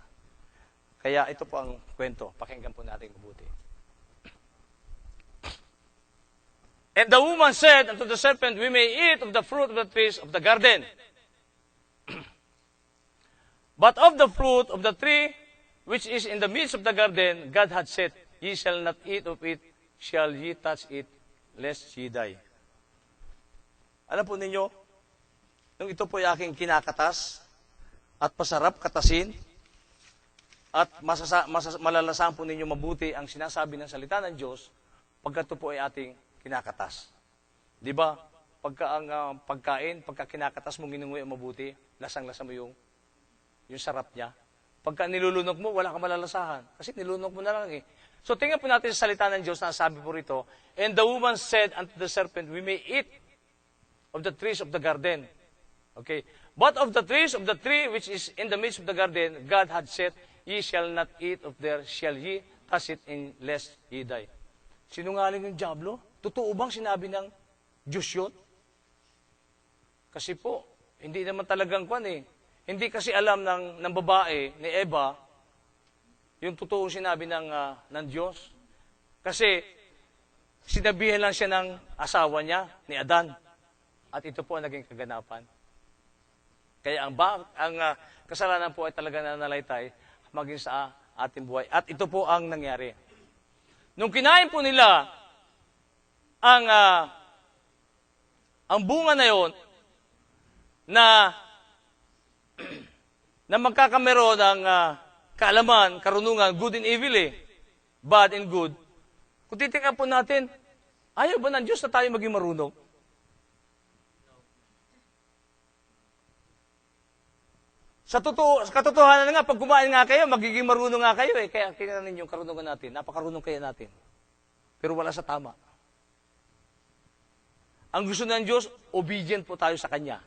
S1: Kaya ito po ang kwento. Pakinggan po natin mabuti. And the woman said unto the serpent, we may eat of the fruit of the trees of the garden. But of the fruit of the tree which is in the midst of the garden, God had said, ye shall not eat of it, shall ye touch it, lest ye die. Alam po ninyo, nung ito po ay aking kinakatas, at pasarap katasin, at malalasahan po ninyo mabuti ang sinasabi ng salita ng Diyos, pagka ito po ay ating kinakatas. Di ba? Pagka ang pagkain, pagka kinakatas mo, ginunguya mabuti, lasang-lasa mo yung sarap niya. Pagka nilulunok mo, wala kang malalasahan. Kasi nilunok mo na lang So, tingnan po natin sa salita ng Diyos na sabi po rito, and the woman said unto the serpent, we may eat of the trees of the garden. Okay? But of the trees of the tree which is in the midst of the garden, God had said, ye shall not eat of there, shall ye touch it, lest ye die. Sinungaling yung diablo? Totoo bang sinabi ng Diyos yun? Kasi po, hindi naman talagang Hindi kasi alam ng babae, ni Eva, yung totoong sinabi ng Diyos. Kasi, sinabihan lang siya ng asawa niya, ni Adan. At ito po ang naging kaganapan. Kaya ang kasalanan po ay talaga nananalaytay maging sa ating buhay. At ito po ang nangyari. Nung kinain po nila ang bunga na yon na magkakamero ng kaalaman, karunungan, good and evil bad and good. Kung titingnan po natin, ayaw ba ng Diyos na tayo maging marunong? Sa katotohanan nga, pag kumain nga kayo, magiging marunong nga kayo Kaya tingnan ninyo yung karunungan natin. Napakarunong kaya natin. Pero wala sa tama. Ang gusto ng Diyos, obedient po tayo sa Kanya.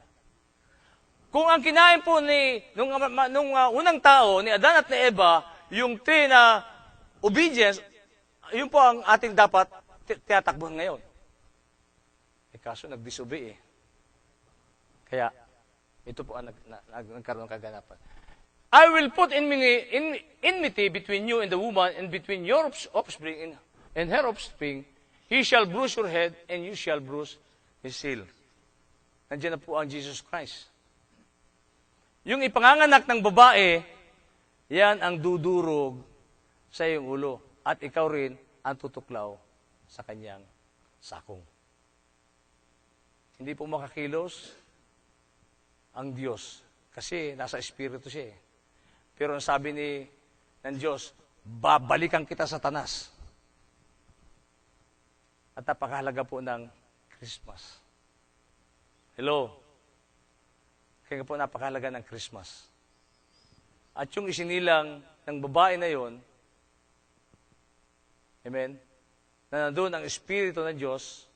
S1: Kung ang kinain po nung unang tao, ni Adan at ni Eva, yung tree na obedience, yun po ang ating dapat tinatakbuhan ngayon. Kaso nag-disobey Kaya, ito po ang nagkaroon ng kaganapan. I will put enmity between you and the woman, and between your offspring and her offspring. He shall bruise your head, and you shall bruise his heel. Nandiyan na po ang Jesus Christ. Yung ipanganganak ng babae, yan ang dudurog sa iyong ulo. At ikaw rin ang tutuklaw sa kanyang sakong. Hindi po makakilos ang Diyos. Kasi nasa Espiritu siya Pero ang sabi ng Diyos, babalikan kita sa tanas. At napakahalaga po ng Christmas. Hello? Kaya po napakahalaga ng Christmas. At yung isinilang ng babae na yon, amen, na nandun ang Espiritu ng Diyos,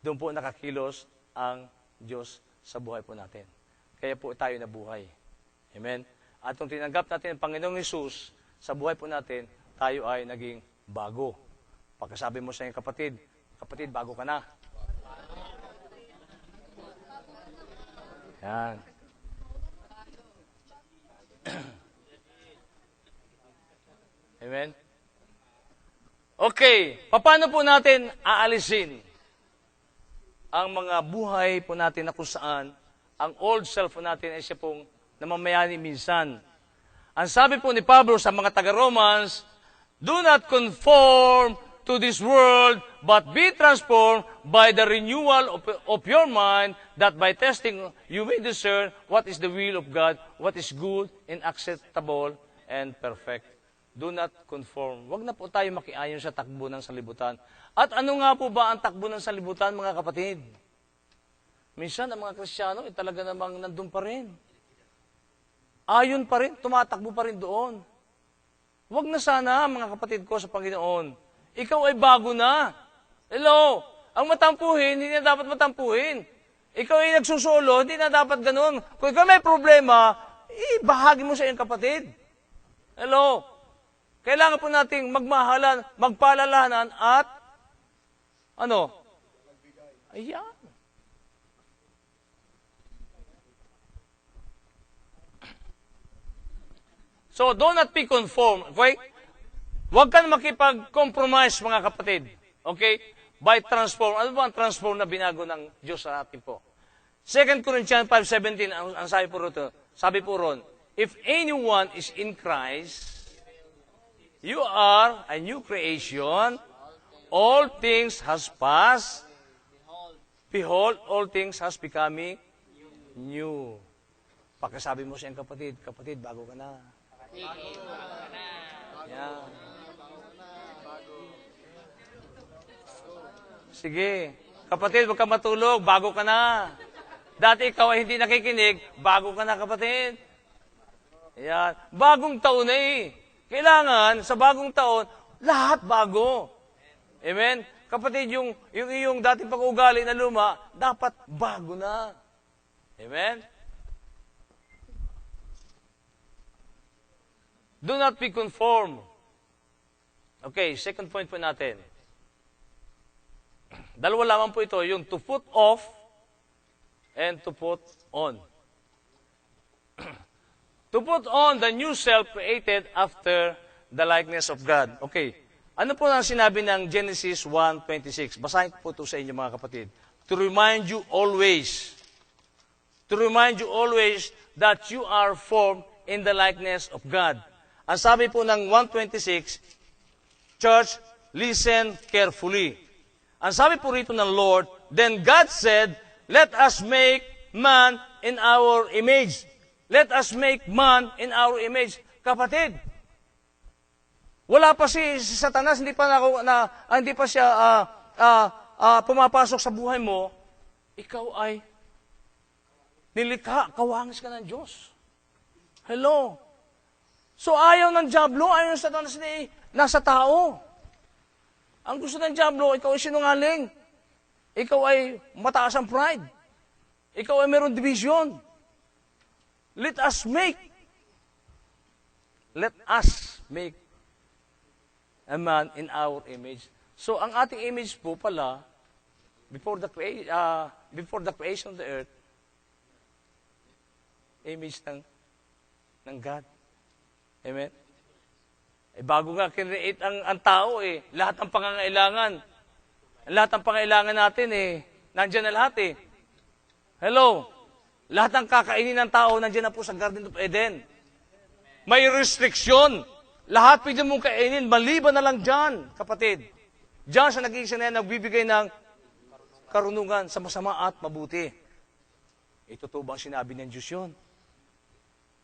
S1: doon po nakakilos ang Diyos sa buhay po natin. Kaya po tayo nabuhay. Amen? At kung tinanggap natin ang Panginoong Hesus sa buhay po natin, tayo ay naging bago. Pagkasabi mo sa iyong kapatid, bago ka na. Yan. Amen? Okay, paano po natin aalisin ang mga buhay po natin na kung saan ang old self po natin ay siya pong namamayani minsan. Ang sabi po ni Pablo sa mga taga-Romans, do not conform to this world, but be transformed by the renewal of your mind, that by testing you may discern what is the will of God, what is good and acceptable and perfect. Do not conform. Huwag na po tayo makiayon sa takbo ng salibutan. At ano nga po ba ang takbo ng salibutan, mga kapatid? Minsan, ang mga Kristiyano, talaga namang nandun pa rin. Ayon pa rin, tumatakbo pa rin doon. Huwag na sana, mga kapatid ko sa Panginoon. Ikaw ay bago na. Hello? Ang matampuhin, hindi na dapat matampuhin. Ikaw ay nagsusolo, hindi na dapat ganun. Kung ikaw may problema, ibahagi mo sa iyong kapatid. Hello? Kailangan po nating magmahalan, magpaalalahanan at ayan. So, do not be conformed. Okay? Huwag ka na makipag-compromise, mga kapatid. Okay? By transform. Ano ba ang transform na binago ng Diyos sa atin po? 2 Corinthians 5:17, ang sabi po ron, if anyone is in Christ, you are a new creation. All things has passed. Behold, all things has becoming new. Pagkasabi mo sa iyong kapatid, bago ka na. Yeah. Sige. Kapatid, huwag ka matulog, bago ka na. Dati ikaw ay hindi nakikinig, bago ka na, kapatid. Ayan. Bagong taon na Kailangan, sa bagong taon, lahat bago. Amen? Kapatid, yung iyong dating pag-uugali na luma, dapat bago na. Amen? Do not be conformed. Okay, second point po natin. Dalawa lamang po ito, yung to put off and to put on. To put on the new self created after the likeness of God. Okay. Ano po ang sinabi ng Genesis 1:26? Basahin ko po ito sa inyo mga kapatid. To remind you always that you are formed in the likeness of God. Ang sabi po ng 1:26, Church, listen carefully. Ang sabi po rito ng Lord, then God said, let us make man in our image. Let us make man in our image. Kapatid, wala pa si Satanas, hindi pa siya pumapasok sa buhay mo, ikaw ay nilikha, kawangis ka ng Diyos. Hello. So ayaw ng Diablo, ayaw ng Satanas nasa tao. Ang gusto ng Diablo, ikaw ay sinungaling. Ikaw ay mataas ang pride. Ikaw ay meron division. Let us make a man in our image. So, ang ating image po pala, before the creation of the earth, image ng God. Amen? Bago nga kinreate ang tao lahat ng pangangailangan natin nandyan na lahat Hello? Lahat ng kakainin ng tao, nandiyan na po sa Garden of Eden. May restriction. Lahat pwede mong kainin, maliban na lang dyan, kapatid. Dyan sa nag-iisa na yan, nagbibigay ng karunungan sa masama at mabuti. Ito to bang sinabi ng Diyos yun?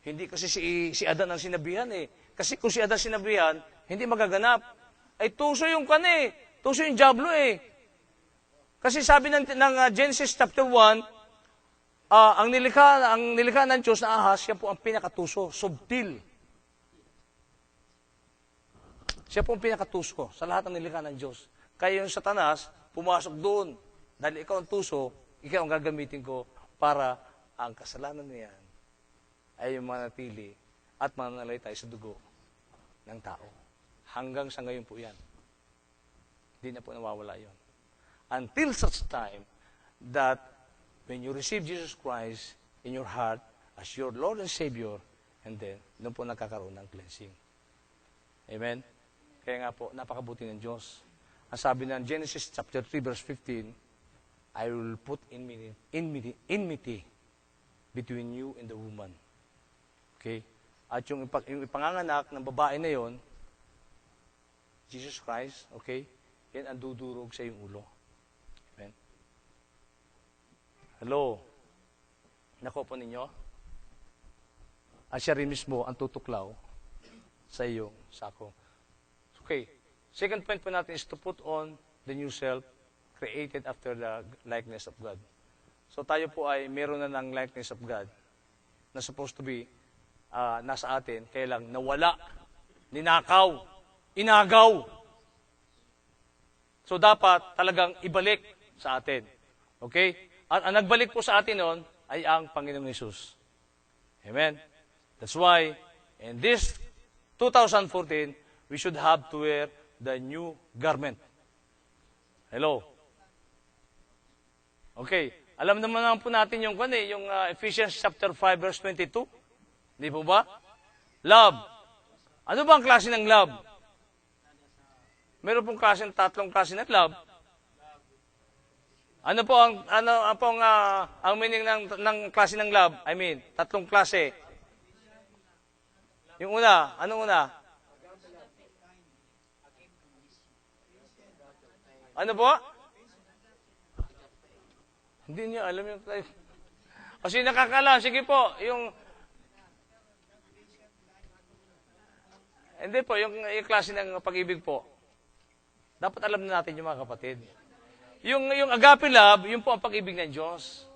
S1: Hindi kasi si Adan ang sinabihan Kasi kung si Adan sinabihan, hindi magaganap. Ay tuso yung tuso yung Diablo Kasi sabi ng Genesis chapter 1, ang nilikha ng Diyos na ahas, siya po ang pinakatuso, subtil. Siya po ang pinakatuso sa lahat ng nilikha ng Diyos. Kaya yung Satanas, pumasok doon. Dahil ikaw ang tuso, ikaw ang gagamitin ko para ang kasalanan niyan ay yung manatili at mananalaytay sa dugo ng tao. Hanggang sa ngayon po yan. Hindi na po nawawala yon. Until such time that when you receive Jesus Christ in your heart as your Lord and Savior, and then, doon po nagkakaroon ng cleansing. Amen? Kaya nga po, napakabuti ng Diyos. Ang sabi ng Genesis chapter 3, verse 15, I will put enmity between you and the woman. Okay? At yung ipanganganak ng babae na yon, Jesus Christ, okay? Yan ang dudurog sa iyong ulo. Amen? Hello? Nako po ninyo? At siya rin mismo ang tutuklaw sa iyong sako. Okay. Second point po natin is to put on the new self created after the likeness of God. So tayo po ay meron na ng likeness of God na supposed to be nasa atin, kaya lang nawala, ninakaw, inagaw. So dapat talagang ibalik sa atin. Okay? At ang nagbalik po sa atin noon ay ang Panginoong Hesus. Amen? That's why, in this 2014, we should have to wear the new garment. Hello? Okay. Alam naman po natin yung Ephesians chapter 5, verse 22. Hindi po ba? Love. Ano ba ang klase ng love? Meron pong tatlong klase ng love. Ano po ang meaning ng klase ng love? I mean, tatlong klase. Yung una, anong una? Ano po? Hindi niyo alam yung kasi nakakala, sige po, hindi po, yung klase ng pag-ibig po. Dapat alam na natin yung mga kapatid. Yung agape love, yun po ang pag-ibig ng Diyos.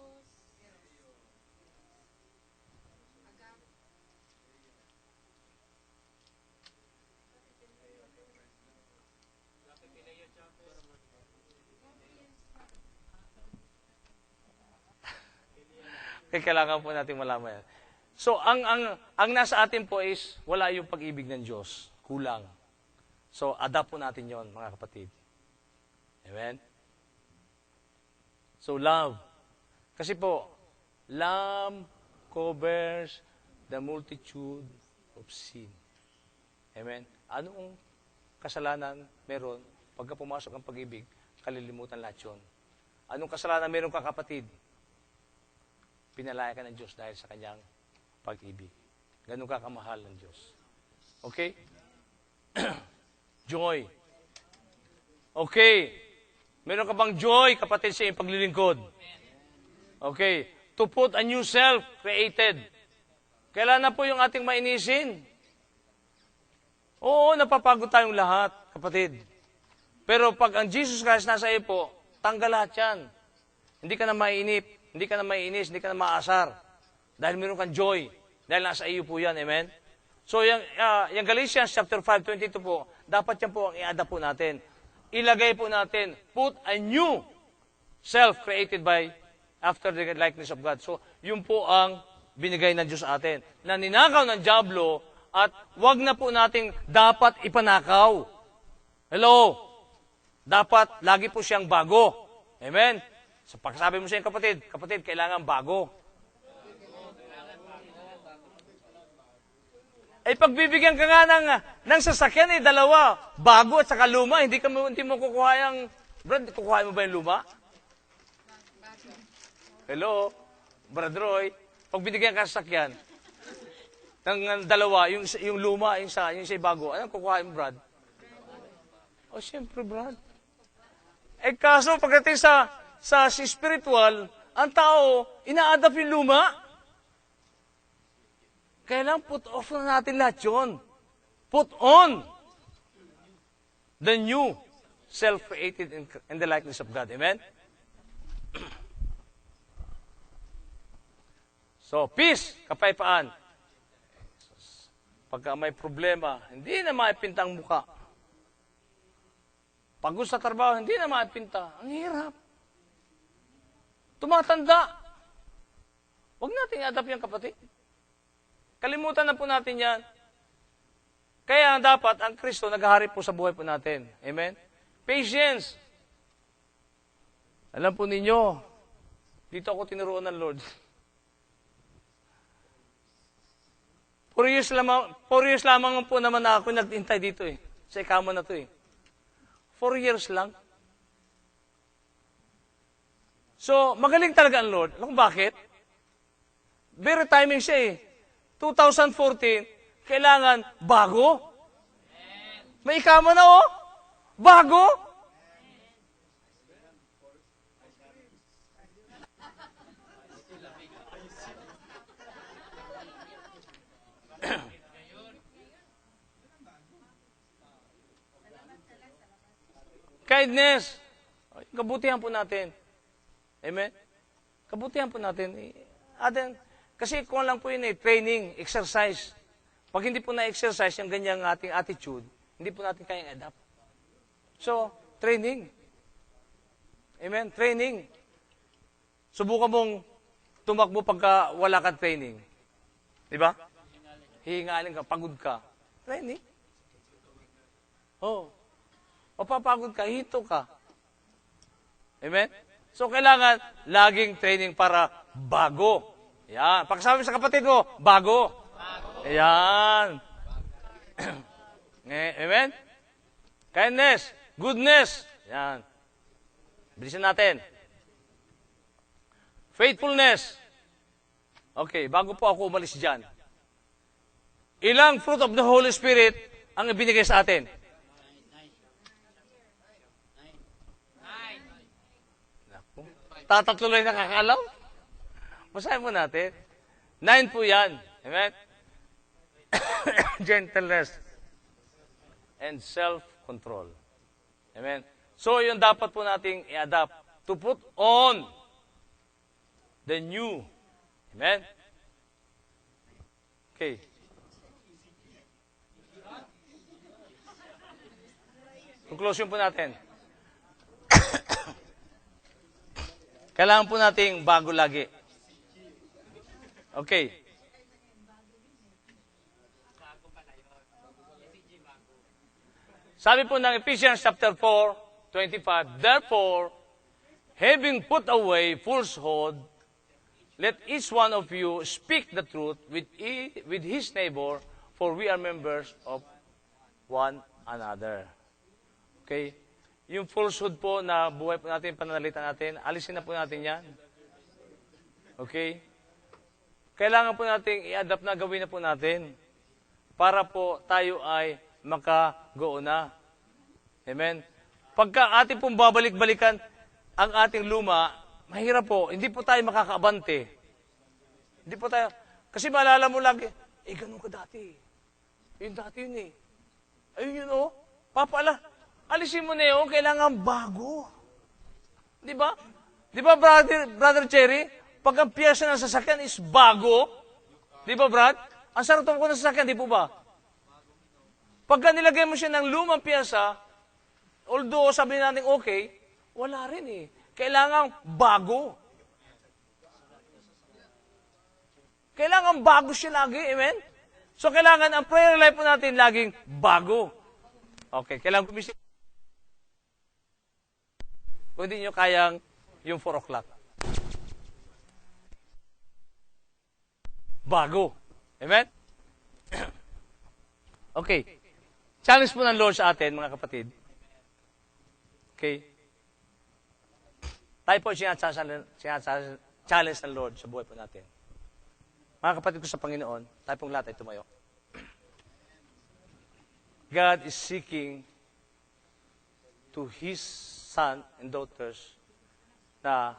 S1: Kaya kailangan po natin malaman yan. So, ang nasa atin po is, wala yung pag-ibig ng Diyos. Kulang. So, adapt po natin yon mga kapatid. Amen? So, love. Kasi po, love covers the multitude of sin. Amen? Anong kasalanan meron pagka pumasok ang pag-ibig, kalilimutan lahat yun. Anong kasalanan meron ka, kapatid? Pinalaya ka ng Diyos dahil sa kanyang pag-ibig. Ganun ka kamahal ng Diyos. Okay? Joy. Okay. Meron ka bang joy, kapatid, sa iyong paglilingkod? Okay. To put a new self created. Kailan na po yung ating mainisin? Oo, napapagod tayong lahat, kapatid. Pero pag ang Jesus Christ nasa iyo po, tanggal lahat yan. Hindi ka na mainip, hindi ka na maiinis, hindi ka na maasar. Dahil meron kang joy. Dahil nasa iyo po yan, amen? So, yung Galatians chapter 5:22 po, dapat yan po ang i-adapt po natin. Ilagay po natin, put a new self created by after the likeness of God. So, yun po ang binigay ng Diyos sa atin. Na ninakaw ng dyablo at wag na po nating dapat ipanakaw. Hello? Dapat lagi po siyang bago. Amen? So, pagkasabi mo sa iyong kapatid, kailangan bago. Ay pagbibigyan ka nga ng sasakyan, dalawa. Bago at saka luma. Hindi mo kukuha yung... Brad, kukuha mo ba yung luma? Hello? Brad Roy, pag binigyan ka sa sasakyan, ng dalawa, yung luma, yung isa bago, anong kukuha mo, Brad? O, siyempre, Brad. Eh, kaso, pagdating sa spiritual, ang tao, ina-adapt yung luma. Kailangan put off na natin lahat yun. Put on the new self-created in the likeness of God. Amen? So, peace, kapayapaan. Pagka may problema, hindi na maipinta ang muka. Pagod sa trabaho, hindi na maipinta. Ang hirap. Tumatanda. Huwag natin i-adapt yan, kapatid. Kalimutan na po natin yan. Kaya dapat ang Kristo naghahari po sa buhay po natin. Amen? Patience. Alam po ninyo, dito ako tinuruan ng Lord. 4 years lamang po naman na ako naghintay dito eh. Sa ikama na to eh. 4 years lang. So, magaling talaga ang Lord. Alam kung bakit? Very timing siya eh. 2014, kailangan bago. May ikama na oh. Bago. Kindness. Kabutihan po natin. Amen? Kabutihan po natin. Kasi kung lang po yun training, exercise. Pag hindi po na-exercise yung ganyang ating attitude, hindi po natin kayang adapt. So, training. Amen? Training. Subukan mong tumakbo pagka wala kang training. Di ba? Hihingalin ka, pagod ka. Training. Oh. O papagod ka, hito ka. Amen? So, kailangan laging training para bago. Yan. Pagsabi sa kapatid mo, bago. Ayan. Amen? Kindness. Goodness. Yan. Bilisan natin. Faithfulness. Okay, bago po ako umalis dyan. Ilang fruit of the Holy Spirit ang ibinigay sa atin? Tatatlo lang nakakalaw? Basahin po natin. 9 po yan. Amen? Gentleness and self-control. Amen? So, yun dapat po nating i-adapt. To put on the new. Amen? Okay. Conclusion po natin. Kailangan po nating bago lagi. Okay. Sabi po ng Ephesians chapter 4:25, therefore, having put away falsehood, let each one of you speak the truth with his neighbor, for we are members of one another. Okay? Yung falsehood po na buhay po natin, pananalita natin, alisin na po natin yan. Okay? Kailangan po natin i-adapt na, gawin na po natin para po tayo ay makago na. Amen? Pagka ating pong babalik-balikan ang ating luma, mahirap po, hindi po tayo makakaabante. Hindi po tayo, kasi maalala mo lagi, ganun ka dati. Yung dati yun eh. Ayun yun oh. Papala, alisin mo na yun, kailangan bago. Di ba? Di ba, Brother Cherry? Pag ang piyesa ng sasakyan is bago, di ba, Brad? Ang sarap ko ng sasakyan, di po ba? Pagka nilagay mo siya ng lumang piyesa, although sabi natin okay, wala rin eh. Kailangan bago. Kailangan bago siya lagi, amen? So, kailangan ang prayer life po natin laging bago. Okay, kailangan gumising. Kung hindi nyo kayang yung 4 o'clock. Bago. Amen? Okay. Challenge po ng Lord sa atin, mga kapatid. Okay? Tayo po challenge ng Lord sa buhay po natin. Mga kapatid ko sa Panginoon, tayo pong lahat ay tumayo. God is seeking to His son and daughters na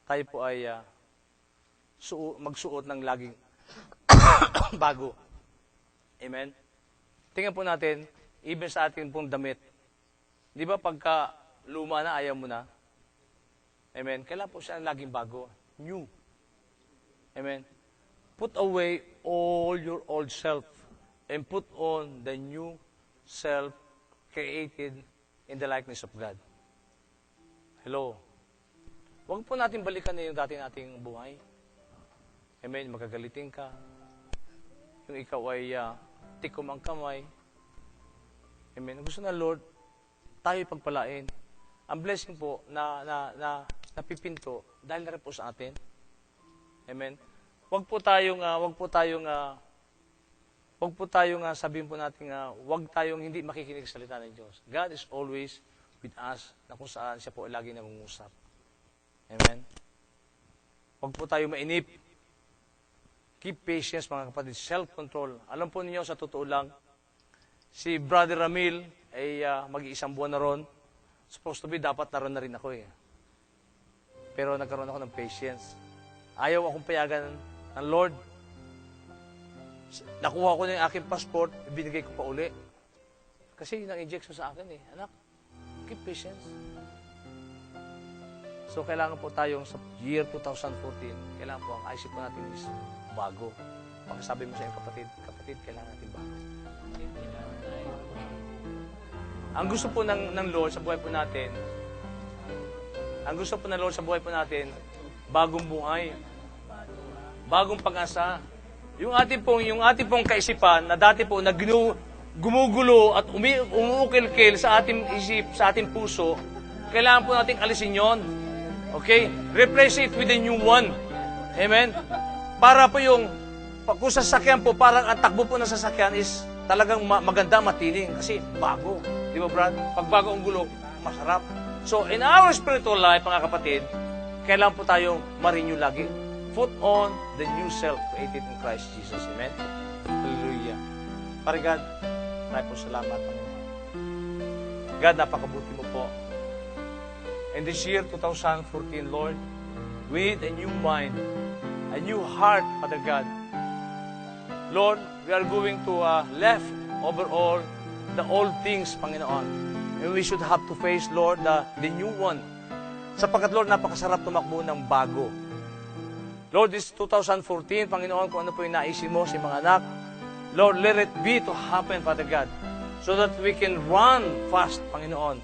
S1: tayo po ay magsuot ng laging bago. Amen? Tingnan po natin, even sa ating pong damit. Di ba pagka luma na, ayaw mo na? Amen? Kailangan po siya laging bago. New. Amen? Put away all your old self and put on the new self created in the likeness of God. Hello? Huwag po natin balikan na yung dati nating buhay. Amen? Magagalitin ka. Yung ikaw ay tikom ang kamay. Amen? Gusto na Lord, tayo pagpalain. Ang blessing po na napipinto dahil na rin po sa atin. Amen? Wag po tayong sabihin po natin wag tayong hindi makikinig sa salita ng Diyos. God is always with us na kung saan siya po lagi nangungusap. Amen? Wag po tayong mainip. Keep patience, mga kapatid. Self-control. Alam po ninyo, sa totoo lang, si Brother Ramil ay mag-iisang buwan na ron. Supposed to be, dapat naroon na rin ako eh. Pero nagkaroon ako ng patience. Ayaw akong payagan ng Lord. Nakuha ko na yung aking passport, binigay ko pa uli. Kasi yun ang injection sa akin eh. Anak, keep patience. So, kailangan po tayong sa year 2014, kailangan po ang isip po natin is bago. Pagkasabi mo sa iyong kapatid, kailangan natin bago. Ang gusto po ng Lord sa buhay po natin, bagong buhay, bagong pag-asa. Yung ating pong kaisipan na dati po na gumugulo at umuukil-kil sa ating isip, sa ating puso, kailangan po nating alisin yon. Okay? Replace it with a new one. Amen? Para po kung sasakyan po, parang ang takbo po ng sasakyan is talagang maganda, matining. Kasi bago. Di ba, Brad? Pag bago ang gulo, masarap. So, in our spiritual life, mga kapatid, kailangan po tayong ma-renew lagi. Put on the new self created in Christ Jesus. Amen? Hallelujah. Pare God, maraming po salamat. God, napakabuti mo po. In this year, 2014, Lord, with a new mind, a new heart, Father God. Lord, we are going to left over all the old things, Panginoon. And we should have to face, Lord, the new one. Sapagkat, Lord, napakasarap tumakbo ng bago. Lord, this 2014, Panginoon, kung ano po yung naisin mo sa mga anak, Lord, let it be to happen, Father God, so that we can run fast, Panginoon.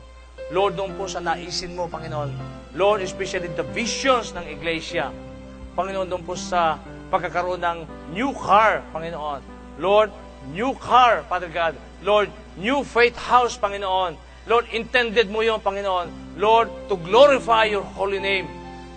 S1: Lord, doon po sa naisin mo, Panginoon. Lord, especially the visions ng Iglesia. Panginoon, doon po sa pagkakaroon ng new car, Panginoon. Lord, new car, Father God. Lord, new faith house, Panginoon. Lord, intended mo yun, Panginoon. Lord, to glorify your holy name.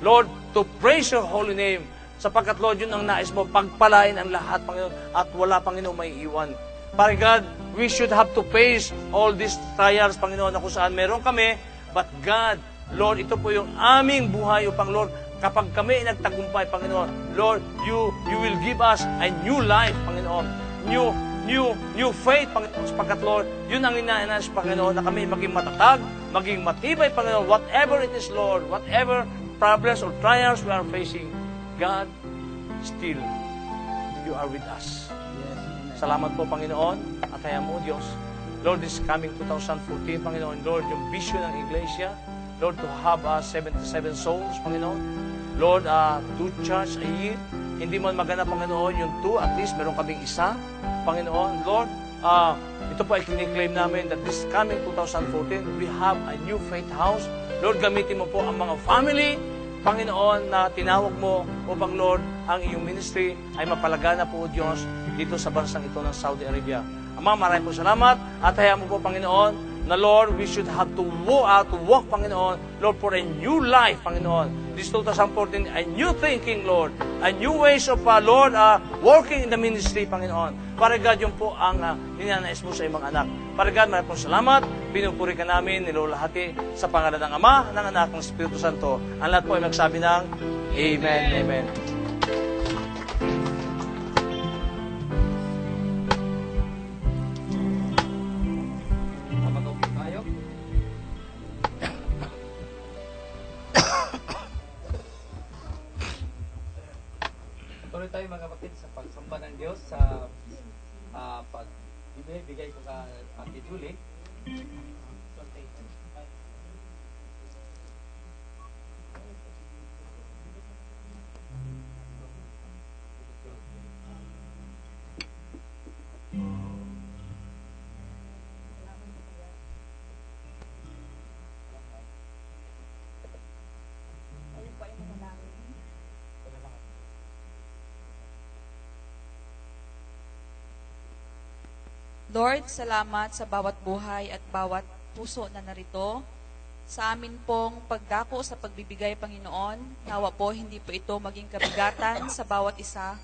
S1: Lord, to praise your holy name. sapagkat Lord, yun ang nais mo, pagpalain ang lahat, Panginoon, at wala, Panginoon, may iwan. Father God, we should have to face all these trials, Panginoon, na kung saan meron kami, but God, Lord, ito po yung aming buhay upang, Lord, kapag kami nagtagumpay, Panginoon, Lord, you will give us a new life, Panginoon. New faith, Panginoon, sapagkat, Lord, yun ang inaanas, Panginoon, na kami maging matatag, maging matibay, Panginoon, whatever it is, Lord, whatever problems or trials we are facing, God, still, you are with us. Salamat po, Panginoon, at hayaan mo, Diyos. Lord, this coming 2014, Panginoon, Lord, yung vision ng Iglesia, Lord, to have 77 souls, Panginoon. Lord, 2 church a year. Hindi man maganda, Panginoon, yung 2, at least meron kaming isa, Panginoon. Lord, ito po ay kiniklaim namin that this coming 2014, we have a new faith house. Lord, gamitin mo po ang mga family, Panginoon, na tinawag mo upang, Lord, ang iyong ministry ay mapalagana po, Diyos, dito sa bansang ito ng Saudi Arabia. Ama, maraming po salamat at hayaan mo po, Panginoon, na Lord, we should have to walk, Panginoon, Lord, for a new life, Panginoon. This 2014, a new thinking, Lord, a new ways of, Lord, working in the ministry, Panginoon. Para God, yun po ang ninanais mo sa iyong mga anak. Para God, maraming po salamat, pinupuri ka namin, nilulahati sa pangalan ng Ama, ng Anak, ng Espiritu Santo. Ang lahat po ay magsabi ng Amen, Amen.
S2: Tuloy tayo mga kapatid sa pagsamba ng Diyos sa pagbibigay ko kay Julie.
S3: Lord, salamat sa bawat buhay at bawat puso na narito. Sa amin pong pagdako sa pagbibigay, Panginoon, nawa po hindi po ito maging kabigatan sa bawat isa,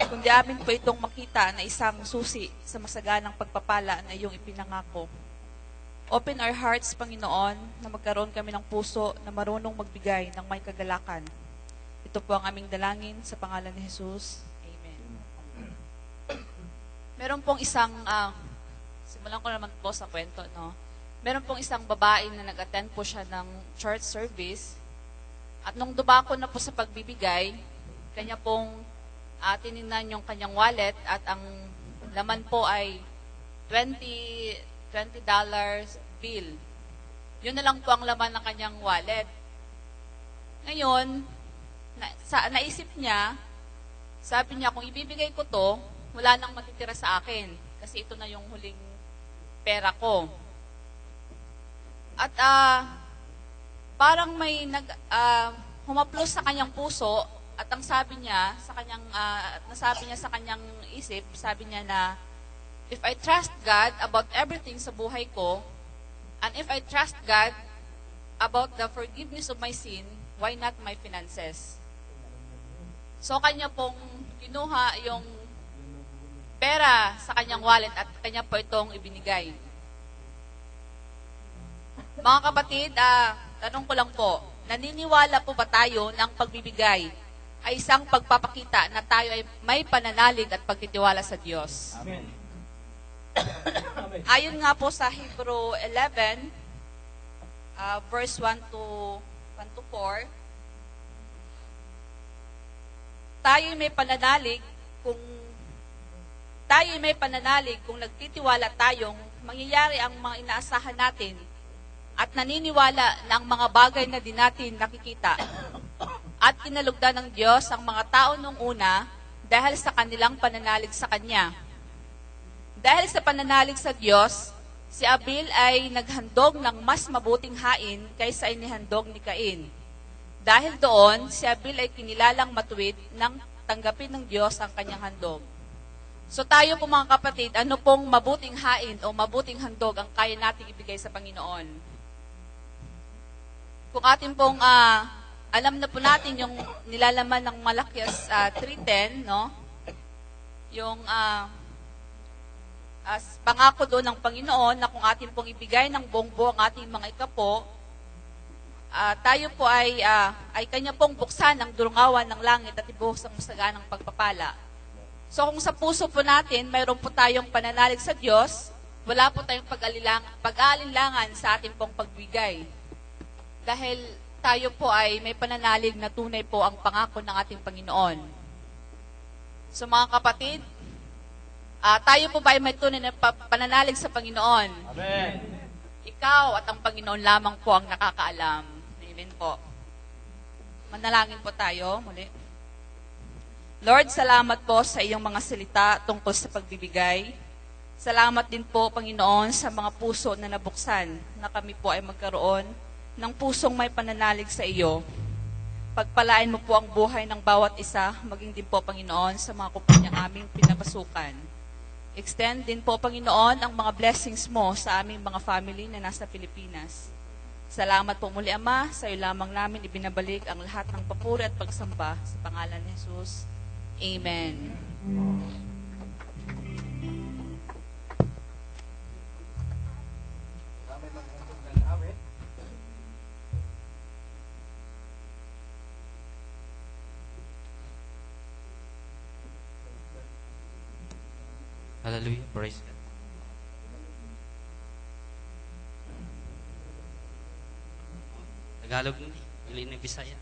S3: kundi amin po itong makita na isang susi sa masaganang pagpapala na iyong ipinangako. Open our hearts, Panginoon, na magkaroon kami ng puso na marunong magbigay ng may kagalakan. Ito po ang aming dalangin sa pangalan ni Jesus. Amen. Meron pong isang, simulan ko naman po sa kwento, no? Meron pong isang babae na nag-attend po siya ng church service. At nung dumako na po sa pagbibigay, kanya pong tinignan yung kanyang wallet at ang laman po ay $20 bill. Yun na lang po ang laman ng kanyang wallet. Ngayon, naisip niya, sabi niya, kung ibibigay ko to, wala nang matitira sa akin kasi ito na yung huling pera ko. At parang may humaplos sa kanyang puso at ang sabi niya sa kanyang nasabi niya sa kanyang isip, sabi niya na if I trust God about everything sa buhay ko, and if I trust God about the forgiveness of my sin, why not my finances? So kanya pong kinuha yung pera sa kanyang wallet at kanya po itong ibinigay. Mga kapatid, tanong ko lang po, naniniwala po ba tayo ng pagbibigay ay isang pagpapakita na tayo ay may pananalig at pagtitiwala sa Diyos?
S2: Amen.
S3: Ayon nga po sa Hebrew 11, verse 1 to 4, tayo may pananalig kung nagtitiwala tayong mangyayari ang mga inaasahan natin at naniniwala na ang mga bagay na di natin nakikita at kinalugdan ng Diyos ang mga tao nung una dahil sa kanilang pananalig sa Kanya. Dahil sa pananalig sa Diyos, si Abel ay naghandog ng mas mabuting hain kaysa inihandog ni Cain. Dahil doon, si Abel ay kinilalang matuwid nang tanggapin ng Diyos ang kanyang handog. So tayo po mga kapatid, ano pong mabuting hain o mabuting handog ang kaya nating ibigay sa Panginoon? Kung atin pong alam na po natin yung nilalaman ng Malakias 3:10, no? Yung as pangako doon ng Panginoon na kung atin pong ibigay ng buong ang ating mga ikapo, tayo po ay kanya pong buksan ang durungawan ng langit at ibuhos ang masaganang pagpapala. So kung sa puso po natin, mayroon po tayong pananalig sa Diyos, wala po tayong pag-aalinlangan sa ating pong pagbigay. Dahil tayo po ay may pananalig na tunay po ang pangako ng ating Panginoon. So mga kapatid, tayo po ba ay may tunay na pananalig sa Panginoon?
S1: Amen.
S3: Ikaw at ang Panginoon lamang po ang nakakaalam. Amen po. Manalangin po tayo muli. Lord, salamat po sa iyong mga salita tungkol sa pagbibigay. Salamat din po, Panginoon, sa mga puso na nabuksan na kami po ay magkaroon ng pusong may pananalig sa iyo. Pagpalain mo po ang buhay ng bawat isa, maging din po, Panginoon, sa mga kumpanyang aming pinapasukan. Extend din po, Panginoon, ang mga blessings mo sa aming mga family na nasa Pilipinas. Salamat po muli, Ama. Sa iyo lamang namin ibinabalik ang lahat ng papuri at pagsamba sa pangalan ni Jesus. Amen.
S2: May magandang ng awit.
S4: Hallelujah, praise God. Tagalog hindi na Bisaya.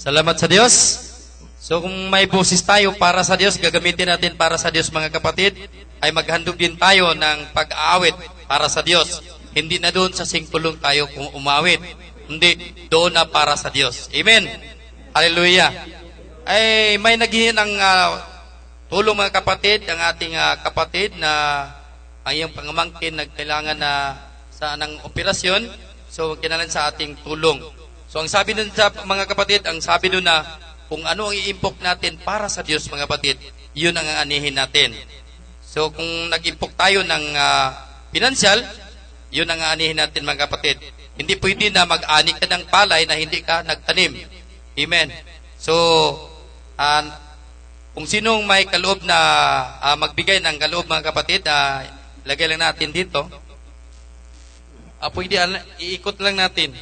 S4: Salamat sa Diyos. So kung may boses tayo para sa Diyos, gagamitin natin para sa Diyos mga kapatid, ay maghandog din tayo ng pag-aawit para sa Diyos. Hindi na doon sa singpulong tayo kung umawit. Hindi, doon na para sa Diyos. Amen. Hallelujah. Ay may naghihin ng tulong mga kapatid, ang ating kapatid na ang iyong pangmangkin nagkailangan na sa ng operasyon. So kinalan sa ating tulong. So ang sabi dun sa mga kapatid, ang sabi dun na kung ano ang i-impok natin para sa Diyos mga kapatid, yun ang aanihin natin. So kung nag-impok tayo ng pinansyal, yun ang aanihin natin mga kapatid. Hindi pwede na mag-ani ka ng palay na hindi ka nagtanim. Amen. So kung sinong may kaloob na magbigay ng kaloob mga kapatid, lagay lang natin dito. Pwede, iikot lang natin.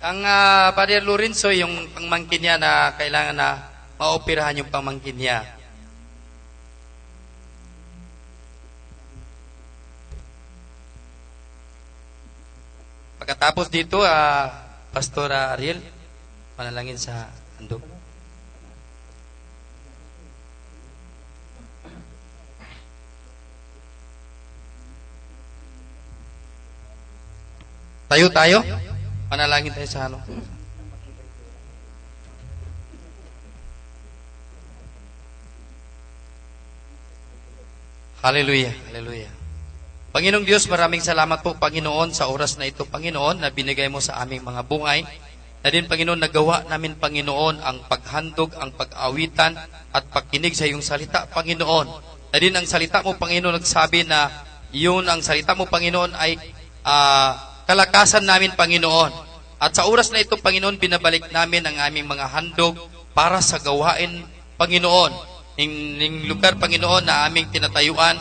S4: Ang Padre Lorenzo, yung pangmangkin niya na kailangan na maoperahan yung pangmangkin niya. Pagkatapos dito, Pastor Ariel, panalangin sa handog. Tayo. Panalangin tayo sa Hallelujah. Hallelujah. Panginoong Diyos, maraming salamat po, Panginoon, sa oras na ito, Panginoon, na binigay mo sa aming mga bungay. Na din, Panginoon, nagawa namin, Panginoon, ang paghandog, ang pag-awitan, at pagkinig sa iyong salita, Panginoon. Na din, ang salita mo, Panginoon, nagsabi na yun, ang salita mo, Panginoon, ay kalakasan namin, Panginoon. At sa oras na ito, Panginoon, binabalik namin ang aming mga handog para sa gawain, Panginoon. Ning lugar, Panginoon, na aming tinatayuan.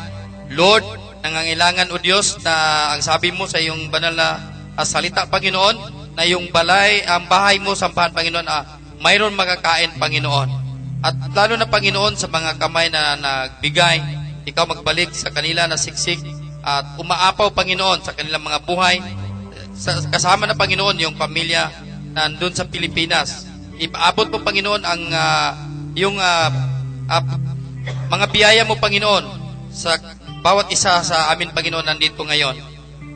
S4: Lord, nangangailangan, O Diyos, na ang sabi mo sa iyong banal na salita, Panginoon, na yung balay, ang bahay mo, sambahan, Panginoon, mayroon makakain, Panginoon. At lalo na, Panginoon, sa mga kamay na nagbigay, ikaw magbalik sa kanila na siksik at umaapaw, Panginoon, sa kanilang mga buhay. Kasama na, Panginoon, yung pamilya na nandun sa Pilipinas. Ipaabot mo, Panginoon, ang mga biyaya mo, Panginoon, sa bawat isa sa amin, Panginoon, nandito ngayon.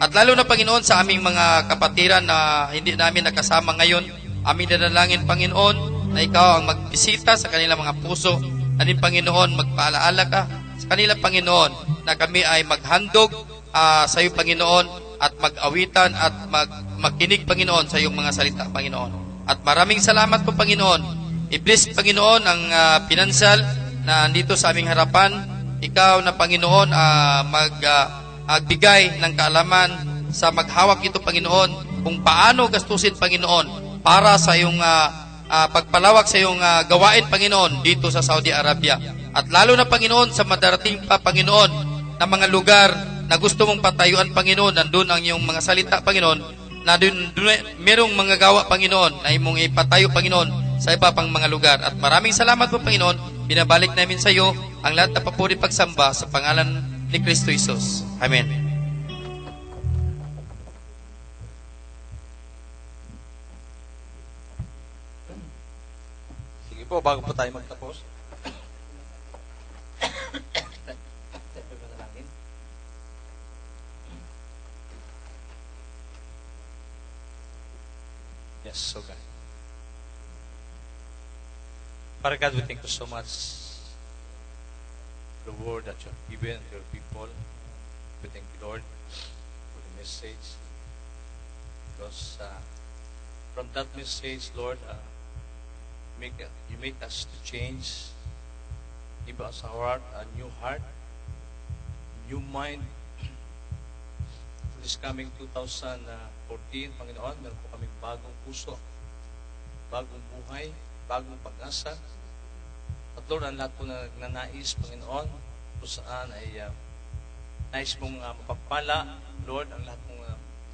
S4: At lalo na, Panginoon, sa aming mga kapatiran na hindi namin nakasama ngayon, aming dadalangin, Panginoon, na ikaw ang magbisita sa kanilang mga puso. Na din, Panginoon, magpaalaala ka sa kanilang, Panginoon, na kami ay maghandog sa iyo, Panginoon, at mag-awitan at magkinig, Panginoon, sa iyong mga salita, Panginoon. At maraming salamat po, Panginoon. I-bless, Panginoon, ang pinansal na andito sa aming harapan. Ikaw na, Panginoon, magbigay ng kaalaman sa maghawak ito, Panginoon, kung paano gastusin, Panginoon, para sa iyong pagpalawak sa iyong gawain, Panginoon, dito sa Saudi Arabia. At lalo na, Panginoon, sa madarating pa, Panginoon, na mga lugar na gusto mong patayuan, Panginoon, nandun ang iyong mga salita, Panginoon, na dun merong mga gawa, Panginoon, na imong ipatayo, Panginoon, sa iba pang mga lugar. At maraming salamat po, Panginoon. Binabalik namin sa iyo ang lahat na papuri pagsamba sa pangalan ni Kristo Jesus. Amen.
S1: Sige po, bago po tayo magtapos. Yes, so God. Father God, we thank you so much for the word that you have given to your people. We thank you, Lord, for the message. Because from that message, Lord, you make us to change. Give us a new heart, new mind. This coming 2014, Panginoon, meron po kaming bagong puso, bagong buhay, bagong pag-asa. At Lord, ang lahat po na nagnanais, Panginoon, kung saan ay nais mong mapagpala, Lord, ang lahat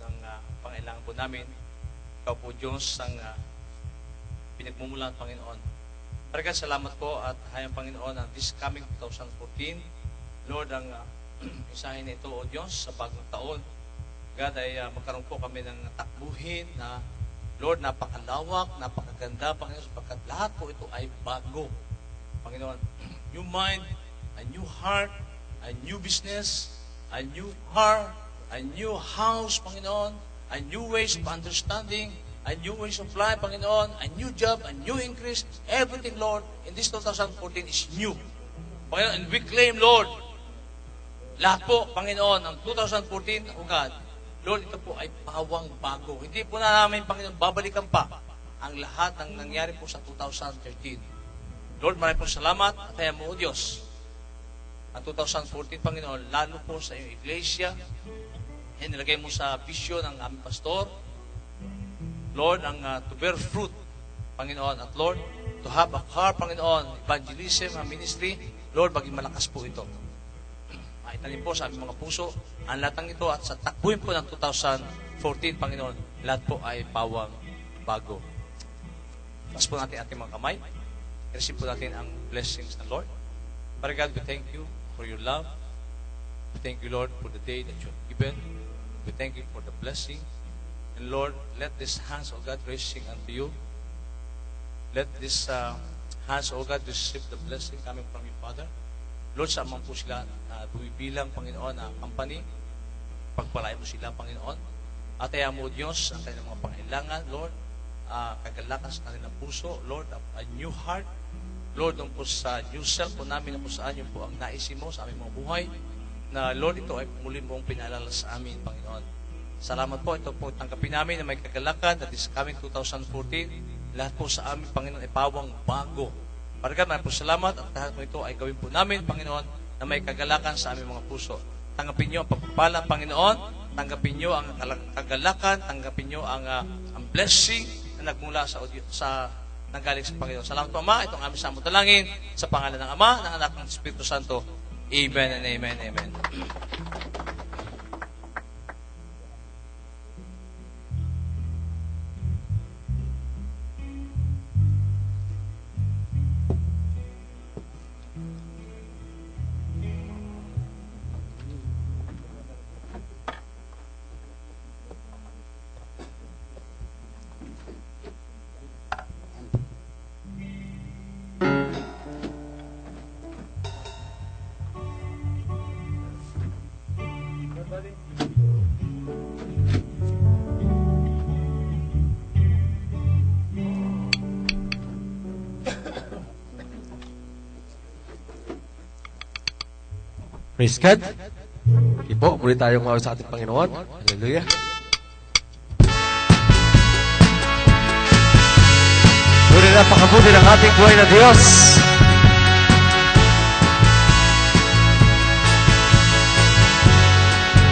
S1: ng pangailangan po namin. Ikaw po, Diyos, ang pinagmumulan, Panginoon. Maraming salamat po at hayang, Panginoon, ang this coming 2014, Lord, ang isahin na ito, O Diyos, sa bagong taon. God, ay magkaroon po kami ng takbuhin na, Lord, napakalawak, napakaganda, Panginoon, sapagkat lahat po ito ay bago. Panginoon, new mind, a new heart, a new business, a new car, a new house, Panginoon, a new ways of understanding, a new ways of life, Panginoon, a new job, a new increase, everything, Lord, in this 2014 is new. Panginoon, and we claim, Lord, lahat po, Panginoon, ng 2014, O God, Lord, ito po ay pawang bago. Hindi po na namin, Panginoon, babalikan pa ang lahat ng nangyari po sa 2013. Lord, maraming po salamat at kaya mo, O Diyos, ang 2014, Panginoon, lalo po sa iyong iglesia, nilagay mo sa vision ng aming pastor, Lord, ang to bear fruit, Panginoon, at Lord, to have a heart, Panginoon, evangelism, ministry, Lord, maging malakas po ito. Maitanim po sa aming mga puso ang lahat ng ito at sa takbuhin po ng 2014, Panginoon, lahat po ay pawang bago. Taas po natin ating mga kamay. Receive po natin ang blessings ng Lord. Father God, we thank you for your love. We thank you, Lord, for the day that you have given. We thank you for the blessing. And Lord, let these hands, O God, raising unto you. Let these hands, O God, receive the blessing coming from you, Father. Lord, sa amang po sila bumibilang, Panginoon, na company. Pagpalain mo sila, Panginoon. At kaya mo, Diyos, ang kanilang mga pangailangan, Lord, kagalakan sa kanilang puso, Lord, a new heart. Lord, nung po sa new self po namin, na po saan yun po ang naisin mo sa aming mga buhay, na Lord, ito ay muli mong pinaalala sa amin, Panginoon. Salamat po, ito po tanggapin namin na may kagalakan that is coming 2014. Lahat po sa amin, Panginoon, ay pawang bago. Paragat, maraming po salamat at lahat po ito ay gawin po namin, Panginoon, na may kagalakan sa aming mga puso. Tanggapin niyo ang pagpapala, Panginoon. Tanggapin niyo ang kagalakan. Tanggapin niyo ang blessing na nagmula sa nanggaling sa Panginoon. Salamat po, Ama. Itong aming samot dalangin sa pangalan ng Ama, ng Anak, ng Espiritu Santo. Amen and amen, amen.
S5: Praise God. Okay po, muli tayong mawag sa ating Panginoon. Hallelujah. Ngunit napakabuti ng ating buhay na Diyos.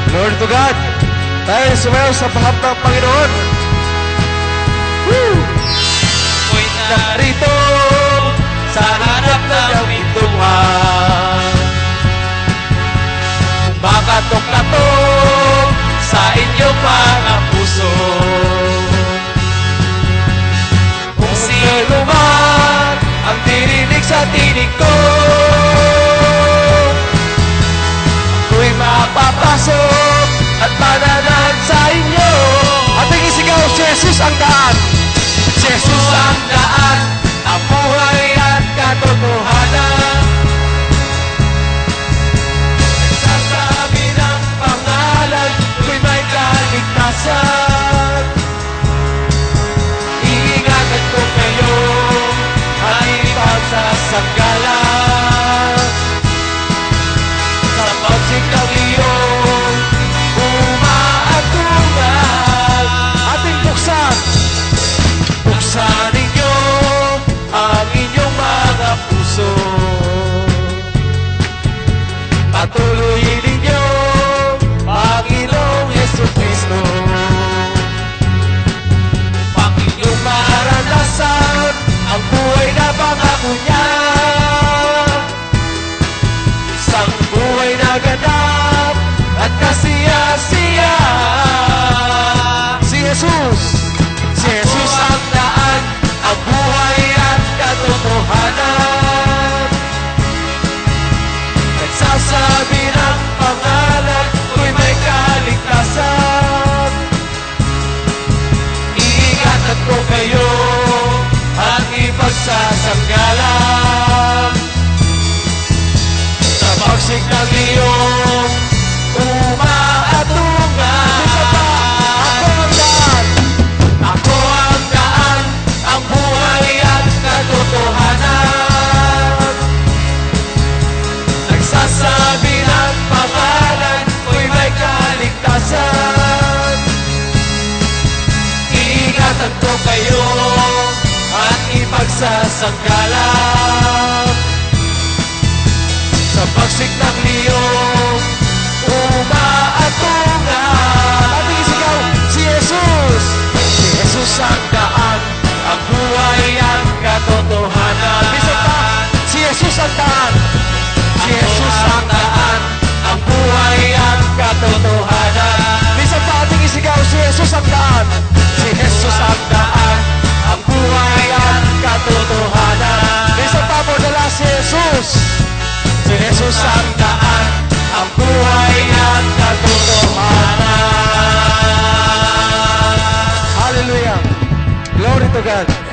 S5: Glory to God. Tayo sumayaw sa pahap ng Panginoon. Woo!
S1: Ako'y
S5: Narito sa harap ng pintuan. Makatok-katok sa inyong mga puso. Kung sino man ang dirinig sa tinig ko, ako'y mapapasok at mananan sa inyo. Ating isigaw, si Jesus ang daan. Si Jesus ang daan, ang buhay at katotohanan. Nagsasabi ng pangalan, ko'y may kaligtasan. Iingatan ko kayo, halipag sa sanggalan. Sa pagsik ng iyong umaatungan, ating buksan. Buksan ninyo ang inyong mga puso. Patuloyin ninyo, Panginoong Jesucristo. Upang inyong maranasan ang buhay na pangako niya. pagsik ng iyong umaatungan. Isa pa, ako ang daan, ang buhay at katotohanan. Nagsasabi ng pangalan ko'y may kaligtasan. Iingatan ko kayo at ipagsasanggalang sa pagsik ng liyong umaatungan. Ating isigaw, si Jesus! Si Jesus ang daan, ang buhay ang katotohanan. Bisa pa, si Jesus ang daan. Si Jesus ang daan, ang buhay ang katotohanan. Bisa pa, ating isigaw, si Jesus ang daan. Si Jesus ang daan, ang buhay ang katotohanan. Bisa pa po dala si Jesus. Si Jesus ang daan, ang buhay at katotohanan. Hallelujah. Glory to God.